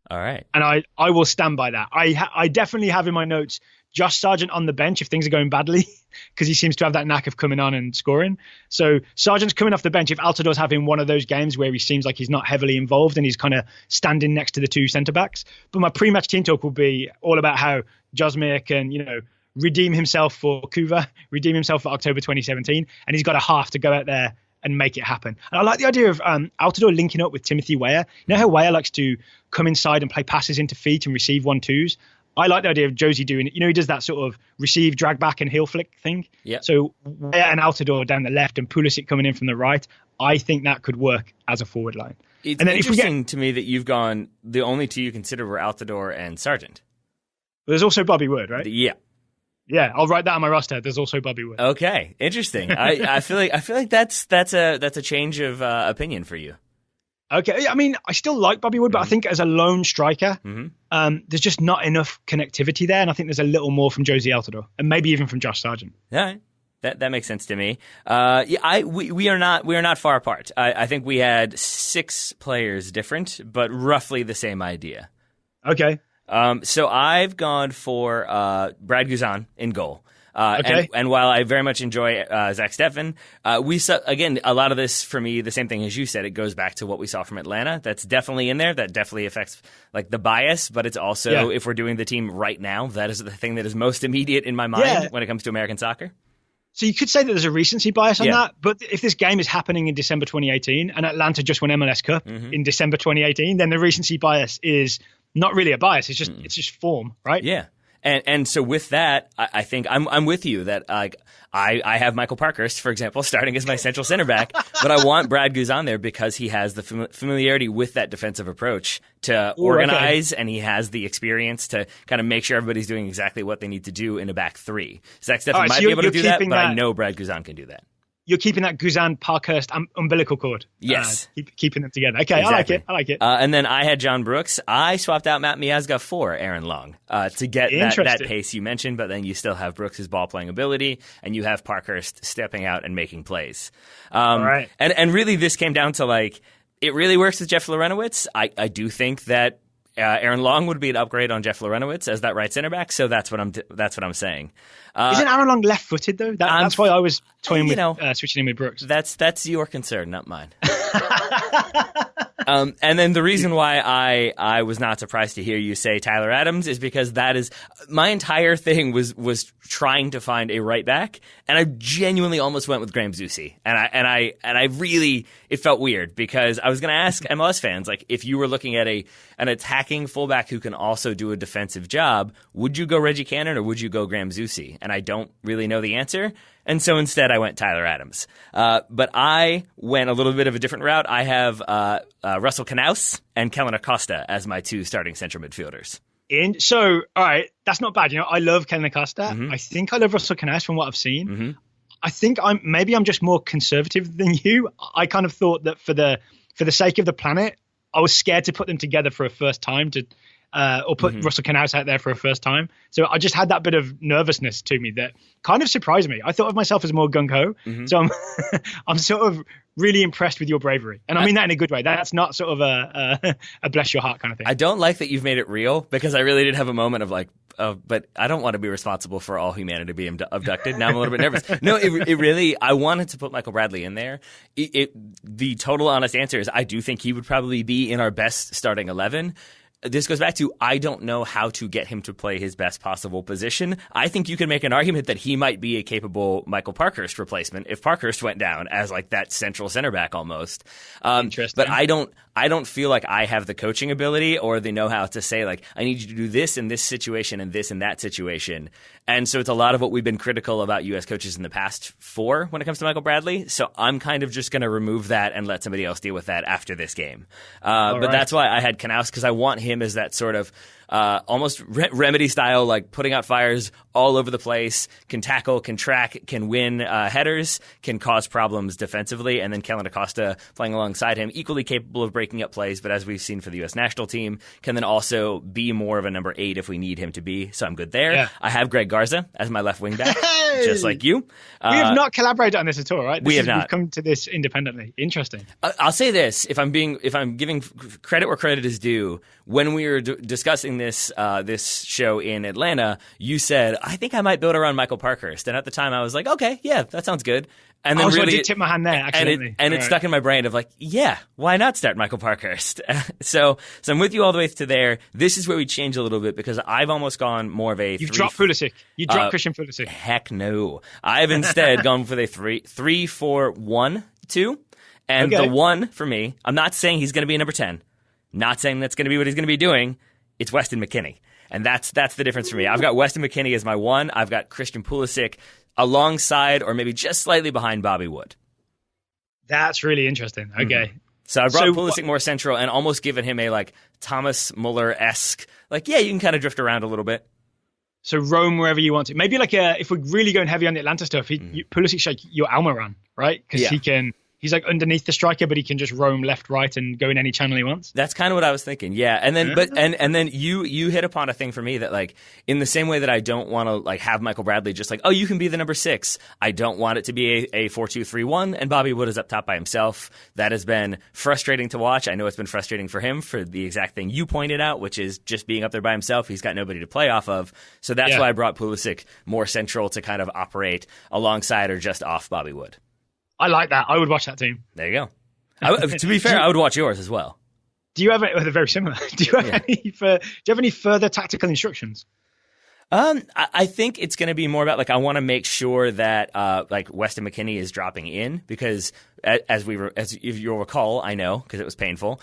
All right. And I will stand by that. I definitely have in my notes Josh Sargent on the bench if things are going badly, because he seems to have that knack of coming on and scoring. So Sargent's coming off the bench if Altidore's having one of those games where he seems like he's not heavily involved and he's kind of standing next to the two centre-backs. But my pre-match team talk will be all about how Josmere can, redeem himself for Cuva, redeem himself for October 2017, and he's got a half to go out there and make it happen. And I like the idea of Altidore linking up with Timothy Weah. You know how Weah likes to come inside and play passes into feet and receive 1-2s? I like the idea of Jozy doing it. He does that sort of receive, drag back, and heel flick thing. Yep. So Weah and Altidore down the left and Pulisic coming in from the right, I think that could work as a forward line. It's interesting to me that you've gone, the only two you considered were Altidore and Sargent. There's also Bobby Wood, right? Yeah. Yeah, I'll write that on my roster. There's also Bobby Wood. Okay, interesting. I feel like that's a change of opinion for you. Okay, I mean, I still like Bobby Wood, but I think as a lone striker, there's just not enough connectivity there, and I think there's a little more from Jozy Altidore, and maybe even from Josh Sargent. Yeah. That makes sense to me. We are not far apart. I think we had 6 players different, but roughly the same idea. Okay. So I've gone for Brad Guzan in goal. Okay. And while I very much enjoy Zach Steffen, we saw, again, a lot of this for me, the same thing as you said, it goes back to what we saw from Atlanta. That's definitely in there. That definitely affects like the bias, but it's also, if we're doing the team right now, that is the thing that is most immediate in my mind when it comes to American soccer. So you could say that there's a recency bias on that, but if this game is happening in December 2018 and Atlanta just won MLS Cup in December 2018, then the recency bias is not really a bias. It's just form, right? Yeah. And so with that, I think I'm with you that I have Michael Parkhurst, for example, starting as my central center back, but I want Brad Guzan there because he has the familiarity with that defensive approach to organize, and he has the experience to kind of make sure everybody's doing exactly what they need to do in a back three. Zach Steffen might be able to do that, but I know Brad Guzan can do that. You're keeping that Guzan Parkhurst umbilical cord. Yes. Keeping them together. Okay, exactly. I like it. And then I had John Brooks. I swapped out Matt Miazga for Aaron Long to get that pace you mentioned, but then you still have Brooks' ball-playing ability, and you have Parkhurst stepping out and making plays. All right. And really this came down to, like, it really works with Jeff Lorenowitz. I do think that Aaron Long would be an upgrade on Jeff Lorenowitz as that right center back, so that's what I'm saying. Isn't Aaron Long left-footed though? That's why I was toying with switching him with Brooks. That's your concern, not mine. And then the reason why I was not surprised to hear you say Tyler Adams is because that is my entire thing was trying to find a right back, and I genuinely almost went with Graham Zusi, and I really, it felt weird because I was going to ask MLS fans, like, if you were looking at an attacking fullback who can also do a defensive job, would you go Reggie Cannon or would you go Graham Zusi? And I don't really know the answer. And so instead I went Tyler Adams. But I went a little bit of a different route. I have Russell Knaus and Kellen Acosta as my 2 starting central midfielders. So, all right, that's not bad. I love Kellen Acosta. Mm-hmm. I think I love Russell Knaus from what I've seen. Mm-hmm. I think I'm just more conservative than you. I kind of thought that for the sake of the planet, I was scared to put them together for a first time or put Russell Knaus out there for a first time. So I just had that bit of nervousness to me that kind of surprised me. I thought of myself as more gung-ho. Mm-hmm. So I'm sort of really impressed with your bravery. And I mean that in a good way. That's not sort of a bless your heart kind of thing. I don't like that you've made it real, because I really did have a moment of like, but I don't want to be responsible for all humanity being abducted. Now I'm a little bit nervous. No, it really, I wanted to put Michael Bradley in there. The total honest answer is I do think he would probably be in our best starting 11. This goes back to, I don't know how to get him to play his best possible position. I think you can make an argument that he might be a capable Michael Parkhurst replacement if Parkhurst went down as like that central center back almost. Interesting. But I don't feel like I have the coaching ability or the know-how to say, like, I need you to do this in this situation and this in that situation. And so it's a lot of what we've been critical about U.S. coaches in the past for when it comes to Michael Bradley. So I'm kind of just going to remove that and let somebody else deal with that after this game. But that's why I had Knaus, because I want him as that sort of almost remedy style, like putting out fires all over the place, can tackle, can track, can win headers, can cause problems defensively. And then Kellen Acosta playing alongside him, equally capable of breaking up plays, but as we've seen for the U.S. national team, can then also be more of a number 8 if we need him to be. So I'm good there. Yeah. I have Greg Garza as my left wing back, just like you. We have not collaborated on this at all, right? We have not. We've come to this independently. Interesting. I'll say this, if I'm giving credit where credit is due, when we were discussing this show in Atlanta, you said, I think I might build around Michael Parkhurst. And at the time I was like, okay, yeah, that sounds good. And then I did tip my hand there, accidentally. And it stuck in my brain of like, yeah, why not start Michael Parkhurst? So I'm with you all the way to there. This is where we change a little bit, because I've almost gone more of a You've dropped Pulisic. You dropped Christian Pulisic. Heck no. I've instead gone with a 3-4-1-2. And the 1 for me, I'm not saying he's going to be a number 10. Not saying that's going to be what he's going to be doing. It's Weston McKennie. And that's the difference for me. I've got Weston McKennie as my 1. I've got Christian Pulisic alongside or maybe just slightly behind Bobby Wood. That's really interesting. Okay. Mm-hmm. So I brought Pulisic more central and almost given him a like Thomas Muller-esque, like, yeah, you can kind of drift around a little bit. So roam wherever you want to. Maybe like if we're really going heavy on the Atlanta stuff, Pulisic's like your Almiron, right? Because he He's like underneath the striker, but he can just roam left, right, and go in any channel he wants. That's kind of what I was thinking. Yeah. And then, and then you hit upon a thing for me that, like, in the same way that I don't want to, like, have Michael Bradley just like, oh, you can be the number 6. I don't want it to be a 4-2-3-1 and Bobby Wood is up top by himself. That has been frustrating to watch. I know it's been frustrating for him for the exact thing you pointed out, which is just being up there by himself. He's got nobody to play off of. So that's why I brought Pulisic more central to kind of operate alongside or just off Bobby Wood. I like that. I would watch that team. There you go. To be fair, I would watch yours as well. Do you have they're very similar? Do you have any further tactical instructions? I think it's going to be more about, like, I want to make sure that like Weston McKennie is dropping in because as if you'll recall, I know because it was painful.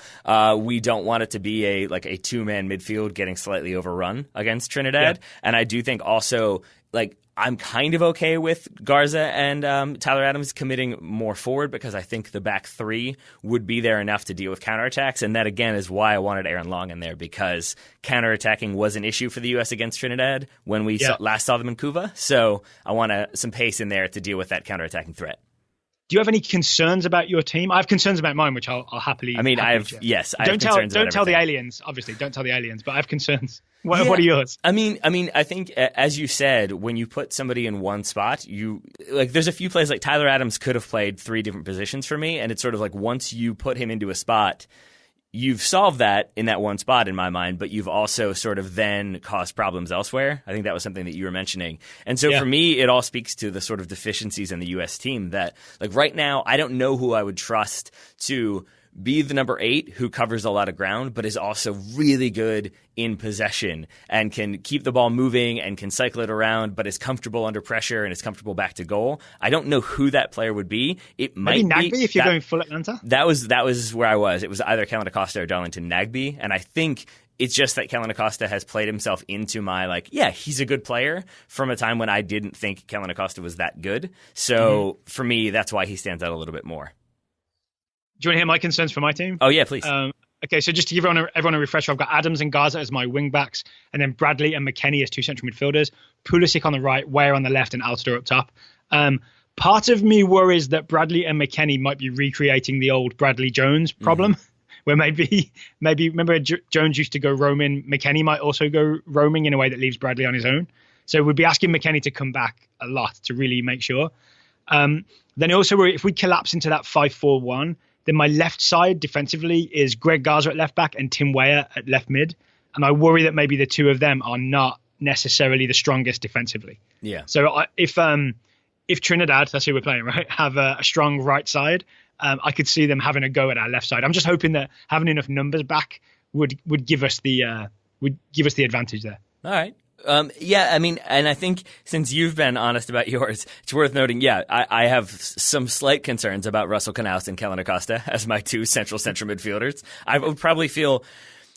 We don't want it to be a 2-man midfield getting slightly overrun against Trinidad, and I do think also, like, I'm kind of okay with Garza and Tyler Adams committing more forward because I think the back 3 would be there enough to deal with counterattacks. And that, again, is why I wanted Aaron Long in there, because counterattacking was an issue for the U.S. against Trinidad when we last saw them in Cuba. So I want some pace in there to deal with that counterattacking threat. Do you have any concerns about your team? I have concerns about mine, which I'll happily. I mean, I have concerns about everything. Don't tell the aliens, obviously. Don't tell the aliens, but I have concerns. What are yours? I mean, I think, as you said, when you put somebody in one spot, there's a few plays, like Tyler Adams could have played 3 different positions for me, and it's sort of like once you put him into a spot, you've solved that in that one spot in my mind, but you've also sort of then caused problems elsewhere. I think that was something that you were mentioning. And so for me, it all speaks to the sort of deficiencies in the U.S. team that, like, right now, I don't know who I would trust to be the number 8 who covers a lot of ground, but is also really good in possession and can keep the ball moving and can cycle it around, but is comfortable under pressure and is comfortable back to goal. I don't know who that player would be. It might be Nagby if you're going full Atlanta. That was where I was. It was either Kellen Acosta or Darlington Nagby, and I think it's just that Kellen Acosta has played himself into my, he's a good player from a time when I didn't think Kellen Acosta was that good. So for me, that's why he stands out a little bit more. Do you want to hear my concerns for my team? Oh, yeah, please. Okay, so just to give everyone a refresher, I've got Adams and Garza as my wing backs, and then Bradley and McKennie as 2 central midfielders, Pulisic on the right, Weah on the left, and Altidore up top. Part of me worries that Bradley and McKennie might be recreating the old Bradley Jones problem, where maybe remember Jones used to go roaming, McKennie might also go roaming in a way that leaves Bradley on his own. So we'd be asking McKennie to come back a lot to really make sure. Then also, if we collapse into that 5-4-1, then my left side defensively is Greg Garza at left back and Tim Weah at left mid. And I worry that maybe the two of them are not necessarily the strongest defensively. Yeah. So if Trinidad, that's who we're playing, right, have a strong right side, I could see them having a go at our left side. I'm just hoping that having enough numbers back would give us the advantage there. All right. I mean, and I think since you've been honest about yours, it's worth noting, I have some slight concerns about Russell Canouse and Kellen Acosta as my 2 central midfielders. I would probably feel,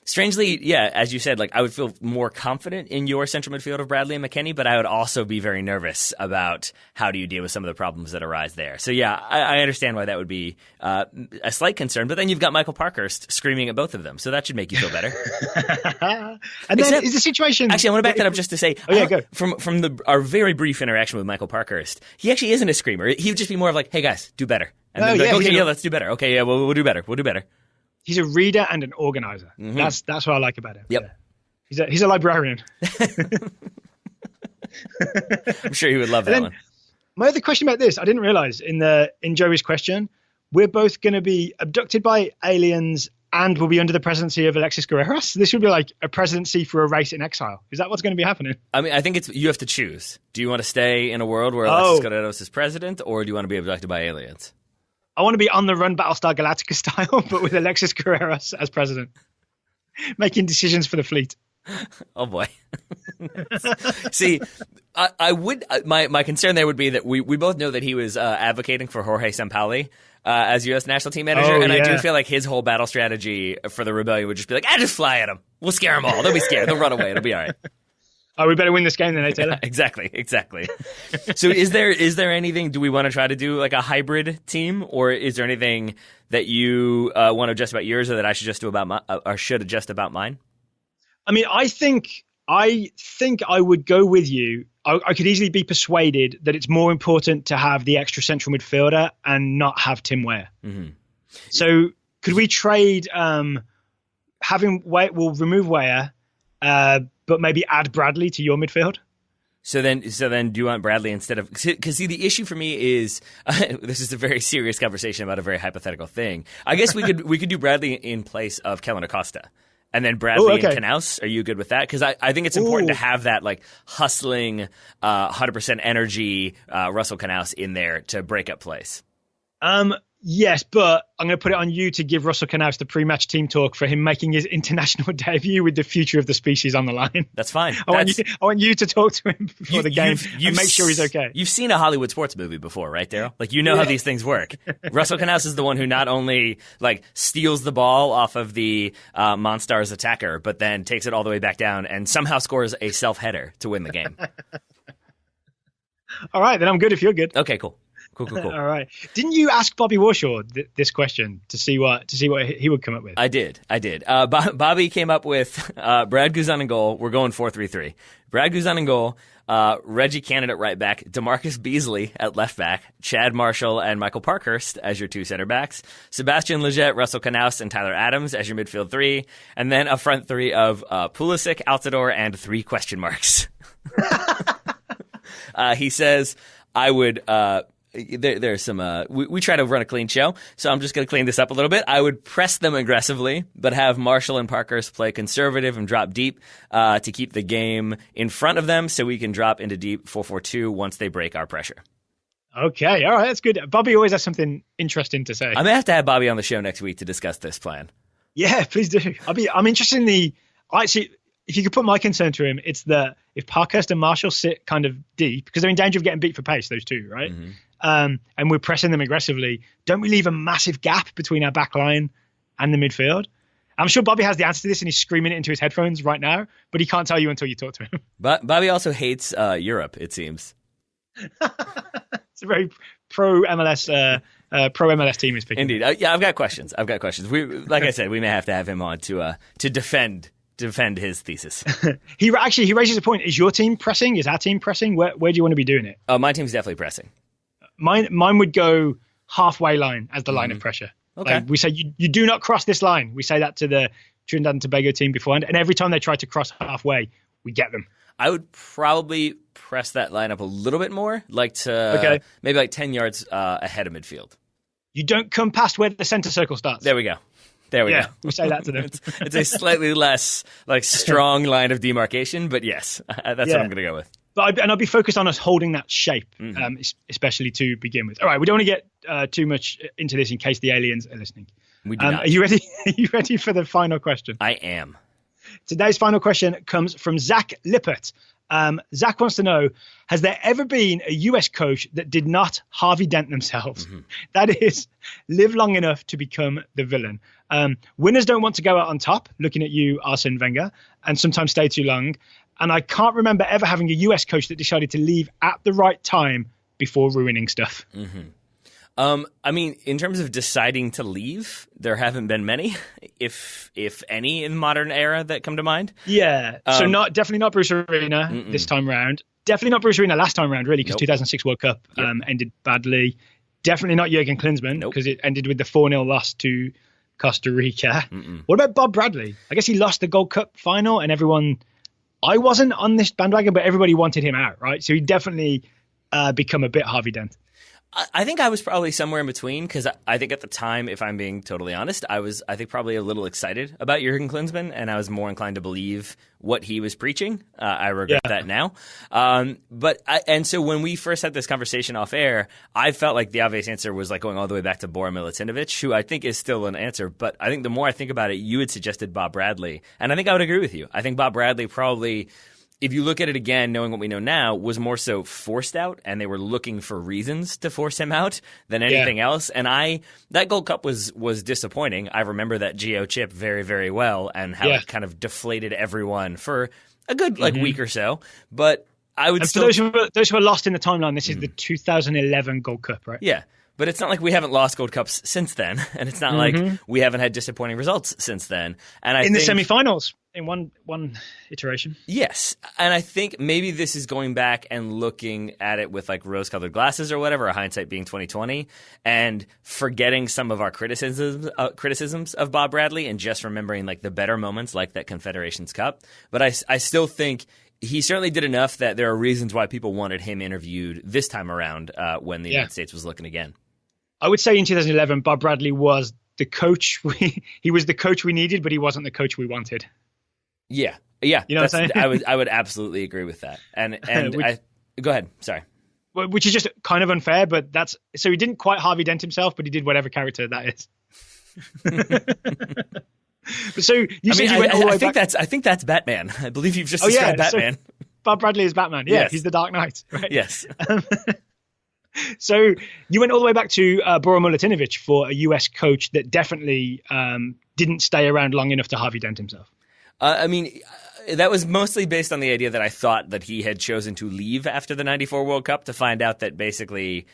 strangely, as you said, I would feel more confident in your central midfield of Bradley and McKennie, but I would also be very nervous about how do you deal with some of the problems that arise there. So, I understand why that would be a slight concern, but then you've got Michael Parkhurst screaming at both of them, so that should make you feel better. And then is the situation... Actually, I want to back that up just to say, go. From our very brief interaction with Michael Parkhurst, he actually isn't a screamer. He would just be more of like, hey guys, do better. And let's do better. Okay, we'll do better. We'll do better. He's a reader and an organizer. Mm-hmm. That's what I like about him. Yep. Yeah. He's a librarian. I'm sure he would love that one. My other question about this, I didn't realize in Joey's question, we're both going to be abducted by aliens and we'll be under the presidency of Alexis Guerreros. This would be like a presidency for a race in exile. Is that what's going to be happening? I mean, I think you have to choose. Do you want to stay in a world where Alexis Guerreros is president, or do you want to be abducted by aliens? I want to be on the run Battlestar Galactica style, but with Alexis Guerreros as president, making decisions for the fleet. Oh boy. See, I would. My concern there would be that we both know that he was advocating for Jorge Sampaoli as U.S. national team manager, and I do feel like his whole battle strategy for the rebellion would just be like, just fly at them. We'll scare them all. They'll be scared. They'll run away. It'll be all right. Oh, we better win this game then, Taylor. Exactly. So is there anything, do we want to try to do like a hybrid team, or is there anything that you want to adjust about yours, or that I should just do about should adjust about mine? I mean, I think I think I would go with you. I could easily be persuaded that it's more important to have the extra central midfielder and not have Tim Weah. Mm-hmm. So could we trade we'll remove Weah, but maybe add Bradley to your midfield? So then do you want Bradley instead of – because, see, the issue for me is this is a very serious conversation about a very hypothetical thing. I guess we could do Bradley in place of Kellen Acosta. And then Bradley and Knaus. Are you good with that? Because I think it's important to have that like hustling, 100% energy Russell Knaus in there to break up plays. Yes, but I'm going to put it on you to give Russell Knaus the pre-match team talk for him making his international debut with the future of the species on the line. That's fine. I want you to talk to him before the game and make sure he's okay. You've seen a Hollywood sports movie before, right, Daryl? Like, you know how these things work. Russell Knaus is the one who not only like steals the ball off of the Monstars attacker, but then takes it all the way back down and somehow scores a self-header to win the game. All right, then I'm good if you're good. Okay, cool. All right. Didn't you ask Bobby Warshaw this question to see what he would come up with? I did. Bobby came up with Brad Guzan in goal. We're going 4-3-3. Brad Guzan in goal. Reggie Cannon at right back. DeMarcus Beasley at left back. Chad Marshall and Michael Parkhurst as your two center backs. Sebastian Lletget, Russell Knaus, and Tyler Adams as your midfield three. And then a front three of Pulisic, Altidore, and 3 question marks. He says, I would... There's some we try to run a clean show, so I'm just going to clean this up a little bit. I would press them aggressively, but have Marshall and Parkhurst play conservative and drop deep to keep the game in front of them, so we can drop into deep 4-4-2 once they break our pressure. Okay, all right, that's good. Bobby always has something interesting to say. I may have to have Bobby on the show next week to discuss this plan. Yeah, please do. I'm interested in the. Actually, if you could put my concern to him, it's that if Parkhurst and Marshall sit kind of deep, because they're in danger of getting beat for pace, those two, right? Mm-hmm. And we're pressing them aggressively, don't we leave a massive gap between our back line and the midfield? I'm sure Bobby has the answer to this and he's screaming it into his headphones right now, but he can't tell you until you talk to him. But Bobby also hates Europe, it seems. It's a very pro MLS team he's picking. Indeed. Yeah, I've got questions. Like I said, we may have to have him on to defend his thesis. He raises a point. Is your team pressing? Is our team pressing? Where do you want to be doing it? Oh, my team's definitely pressing. Mine would go halfway line as the line of pressure. Okay. Like we say, you do not cross this line. We say that to the Trinidad and Tobago team beforehand. And every time they try to cross halfway, we get them. I would probably press that line up a little bit more, maybe like 10 yards ahead of midfield. You don't come past where the center circle starts. There we go. We say that to them. It's a slightly less strong line of demarcation, but yes, that's what I'm going to go with. But I'd be focused on us holding that shape, especially to begin with. All right, we don't want to get too much into this in case the aliens are listening. We do not. Are you ready? Are you ready for the final question? I am. Today's final question comes from Zach Lippert. Zach wants to know, has there ever been a US coach that did not Harvey Dent themselves? Mm-hmm. That is, live long enough to become the villain. Winners don't want to go out on top, looking at you, Arsene Wenger, and sometimes stay too long. And I can't remember ever having a US coach that decided to leave at the right time before ruining stuff. Mm-hmm. I mean, in terms of deciding to leave, there haven't been many, if any, in the modern era that come to mind. Yeah. So definitely not Bruce Arena this time round. Definitely not Bruce Arena last time round, really, because 2006 World Cup ended badly. Definitely not Jurgen Klinsmann, because it ended with the 4-0 loss to Costa Rica. What about Bob Bradley? I guess he lost the Gold Cup final and everyone... I wasn't on this bandwagon, but everybody wanted him out, right? So he definitely become a bit Harvey Dent. I think I was probably somewhere in between, because I think at the time, if I'm being totally honest, I think probably a little excited about Jurgen Klinsmann, and I was more inclined to believe what he was preaching. I regret that now. And so when we first had this conversation off air, I felt like the obvious answer was like going all the way back to Bora Milutinovic, who I think is still an answer. But I think the more I think about it, you had suggested Bob Bradley, and I think I would agree with you. I think Bob Bradley probably, if you look at it again, knowing what we know now, was more so forced out, and they were looking for reasons to force him out than anything else. And that Gold Cup was disappointing. I remember that Geo chip very, very well, and how it kind of deflated everyone for a good week or so. But I would for those who are lost in the timeline, this is the 2011 Gold Cup, right? Yeah. But it's not like we haven't lost Gold Cups since then, and it's not like we haven't had disappointing results since then. And I in think, the semifinals in one iteration. Yes, and I think maybe this is going back and looking at it with like rose-colored glasses or whatever, or hindsight being 2020, and forgetting some of our criticisms of Bob Bradley, and just remembering like the better moments, like that Confederations Cup. But I still think he certainly did enough that there are reasons why people wanted him interviewed this time around when the United States was looking again. I would say in 2011, Bob Bradley was the coach. He was the coach we needed, but he wasn't the coach we wanted. Yeah. You know what I'm saying? I would absolutely agree with that. And go ahead. Sorry. Which is just kind of unfair, but so he didn't quite Harvey Dent himself, but he did whatever character that is. So you said you went all the way back. I think that's Batman. I believe you've just described Batman. So Bob Bradley is Batman. Yeah, yes. He's the Dark Knight, right? Yes. So you went all the way back to Boro Milutinovic for a US coach that definitely didn't stay around long enough to Harvey Dent himself. That was mostly based on the idea that I thought that he had chosen to leave after the 94 World Cup to find out that basically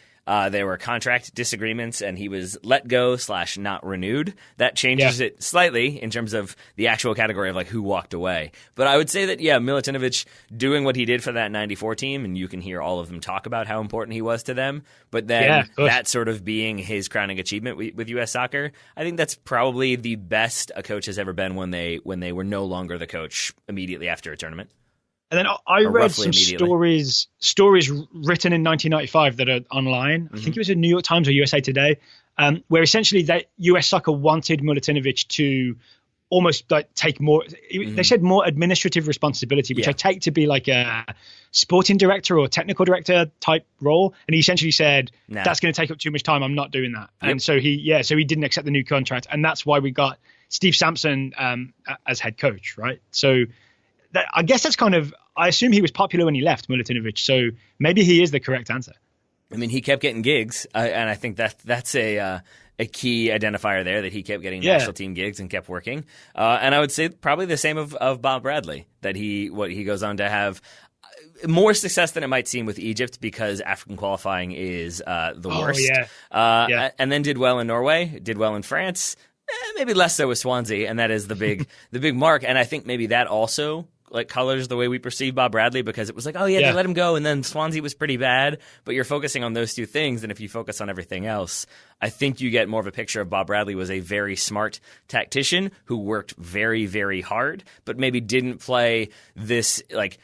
there were contract disagreements and he was let go / not renewed. That changes it slightly in terms of the actual category of like who walked away. But I would say that, Milutinovic doing what he did for that 94 team, and you can hear all of them talk about how important he was to them. But then that sort of being his crowning achievement with U.S. soccer, I think that's probably the best a coach has ever been when they were no longer the coach immediately after a tournament. And then I read some stories written in 1995 that are online. I think it was in New York Times or USA Today, where essentially that US Soccer wanted Milutinovic to almost like take more. They said more administrative responsibility, which I take to be like a sporting director or technical director type role. And he essentially said, "That's going to take up too much time. I'm not doing that." Yep. And so he didn't accept the new contract, and that's why we got Steve Sampson as head coach, right? So. I guess that's I assume he was popular when he left, Milutinovic, so maybe he is the correct answer. I mean, he kept getting gigs, and I think that's a key identifier there, that he kept getting national team gigs and kept working. And I would say probably the same of Bob Bradley, that he goes on to have more success than it might seem with Egypt, because African qualifying is the worst. And then did well in Norway, did well in France. Maybe less so with Swansea, and that is the big mark. And I think maybe that also like colors the way we perceive Bob Bradley, because it was like, they let him go, and then Swansea was pretty bad. But you're focusing on those two things, and if you focus on everything else, I think you get more of a picture of Bob Bradley was a very smart tactician who worked very, very hard, but maybe didn't play this like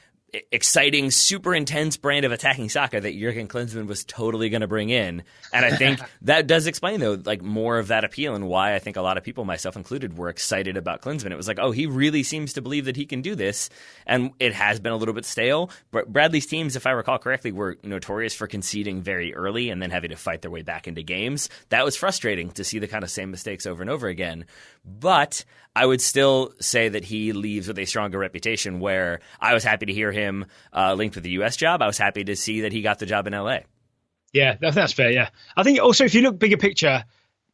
exciting, super intense brand of attacking soccer that Jurgen Klinsmann was totally going to bring in. And I think that does explain, though, like more of that appeal, and why I think a lot of people, myself included, were excited about Klinsmann. It was like, he really seems to believe that he can do this. And it has been a little bit stale. But Bradley's teams, if I recall correctly, were notorious for conceding very early and then having to fight their way back into games. That was frustrating to see the kind of same mistakes over and over again. But I would still say that he leaves with a stronger reputation, where I was happy to hear him linked with the U.S. job. I was happy to see that he got the job in L.A. Yeah, that's fair, yeah. I think also, if you look bigger picture,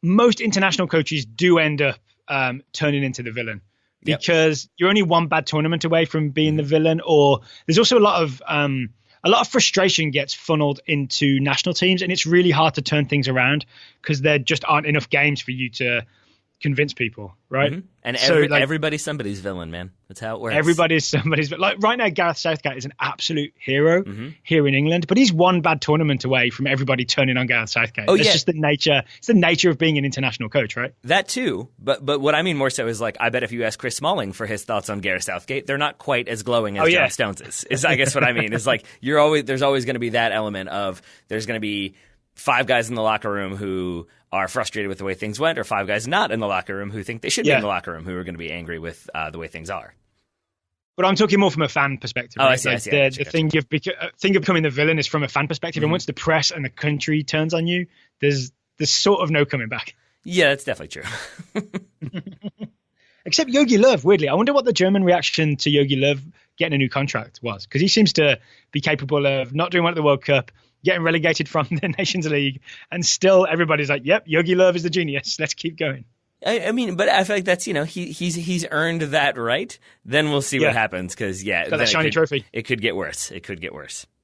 most international coaches do end up turning into the villain, because you're only one bad tournament away from being the villain, or there's also a lot of frustration gets funneled into national teams, and it's really hard to turn things around because there just aren't enough games for you to convince people, right? And everybody's somebody's villain, man. That's how it works. Everybody's somebody's, like right now, Gareth Southgate is an absolute hero here in England, but he's one bad tournament away from everybody turning on Gareth Southgate. It's just the nature. It's the nature of being an international coach, right? That too, but what I mean more so is like, I bet if you ask Chris Smalling for his thoughts on Gareth Southgate, they're not quite as glowing as John Stones is. I guess what I mean is like, there's always going to be that element of, there's going to be 5 guys in the locker room who are frustrated with the way things went, or 5 guys not in the locker room who think they should be in the locker room, who are going to be angry with the way things are. But I'm talking more from a fan perspective. Right? I see. The thing of becoming the villain is from a fan perspective, and once the press and the country turns on you, there's sort of no coming back. Yeah, that's definitely true. Except Jogi Löw, weirdly. I wonder what the German reaction to Jogi Löw getting a new contract was, because he seems to be capable of not doing well at the World Cup, getting relegated from the Nations League, and still everybody's like, yep, Jogi Löw is the genius. Let's keep going. I mean, but I feel like that's, he's earned that right. Then we'll see what happens, because, got that shiny trophy. It could get worse.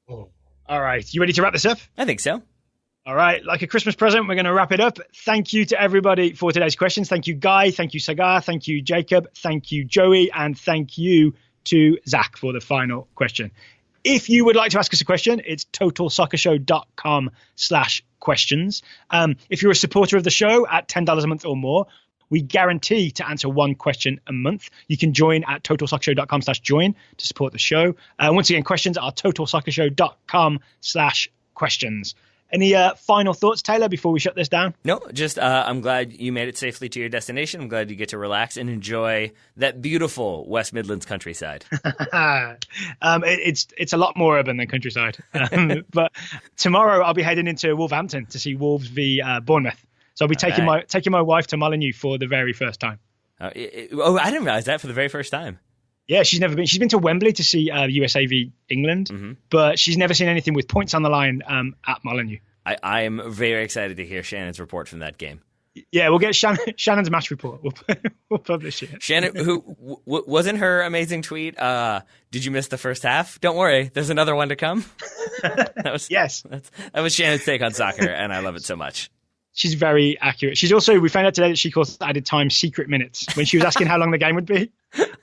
Oh. All right. You ready to wrap this up? I think so. All right, like a Christmas present, we're going to wrap it up. Thank you to everybody for today's questions. Thank you, Guy. Thank you, Sagar. Thank you, Jacob. Thank you, Joey. And thank you to Zach for the final question. If you would like to ask us a question, it's totalsoccershow.com/questions. If you're a supporter of the show at $10 a month or more, we guarantee to answer one question a month. You can join at totalsoccershow.com/join to support the show. Once again, questions are totalsoccershow.com/questions. Any final thoughts, Taylor, before we shut this down? No, just I'm glad you made it safely to your destination. I'm glad you get to relax and enjoy that beautiful West Midlands countryside. It's a lot more urban than countryside. But tomorrow I'll be heading into Wolverhampton to see Wolves v Bournemouth. So I'll be taking my wife to Molineux for the very first time. I didn't realize that, for the very first time. Yeah, she's never been. She's been to Wembley to see USA v England, but she's never seen anything with points on the line at Molineux. I am very excited to hear Shannon's report from that game. Yeah, we'll get Shannon's match report. We'll publish it. Shannon, who wasn't her amazing tweet? Did you miss the first half? Don't worry, there's another one to come. Yes, that was Shannon's take on soccer, and I love it so much. She's very accurate. She's also, we found out today that she calls added time secret minutes. When she was asking how long the game would be,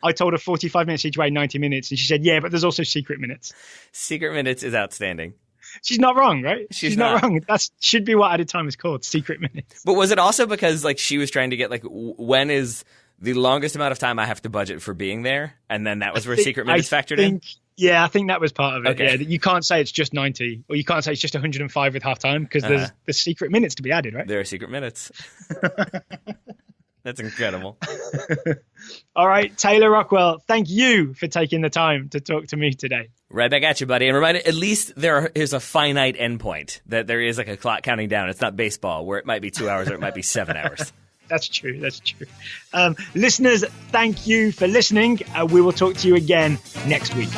I told her 45 minutes each way, 90 minutes. And she said, yeah, but there's also secret minutes. Secret minutes is outstanding. She's not wrong, right? She's not wrong. That should be what added time is called, secret minutes. But was it also because like she was trying to get like, when is the longest amount of time I have to budget for being there? And then that was where secret minutes factored in? Yeah, I think that was part of it. Okay. Yeah, you can't say it's just 90, or you can't say it's just 105 with half time, because there's secret minutes to be added, right? There are secret minutes. That's incredible. All right, Taylor Rockwell, thank you for taking the time to talk to me today. Right back at you, buddy. And remind, at least there is a finite endpoint, that there is like a clock counting down. It's not baseball where it might be 2 hours or it might be 7 hours. That's true. Listeners, thank you for listening. We will talk to you again next week.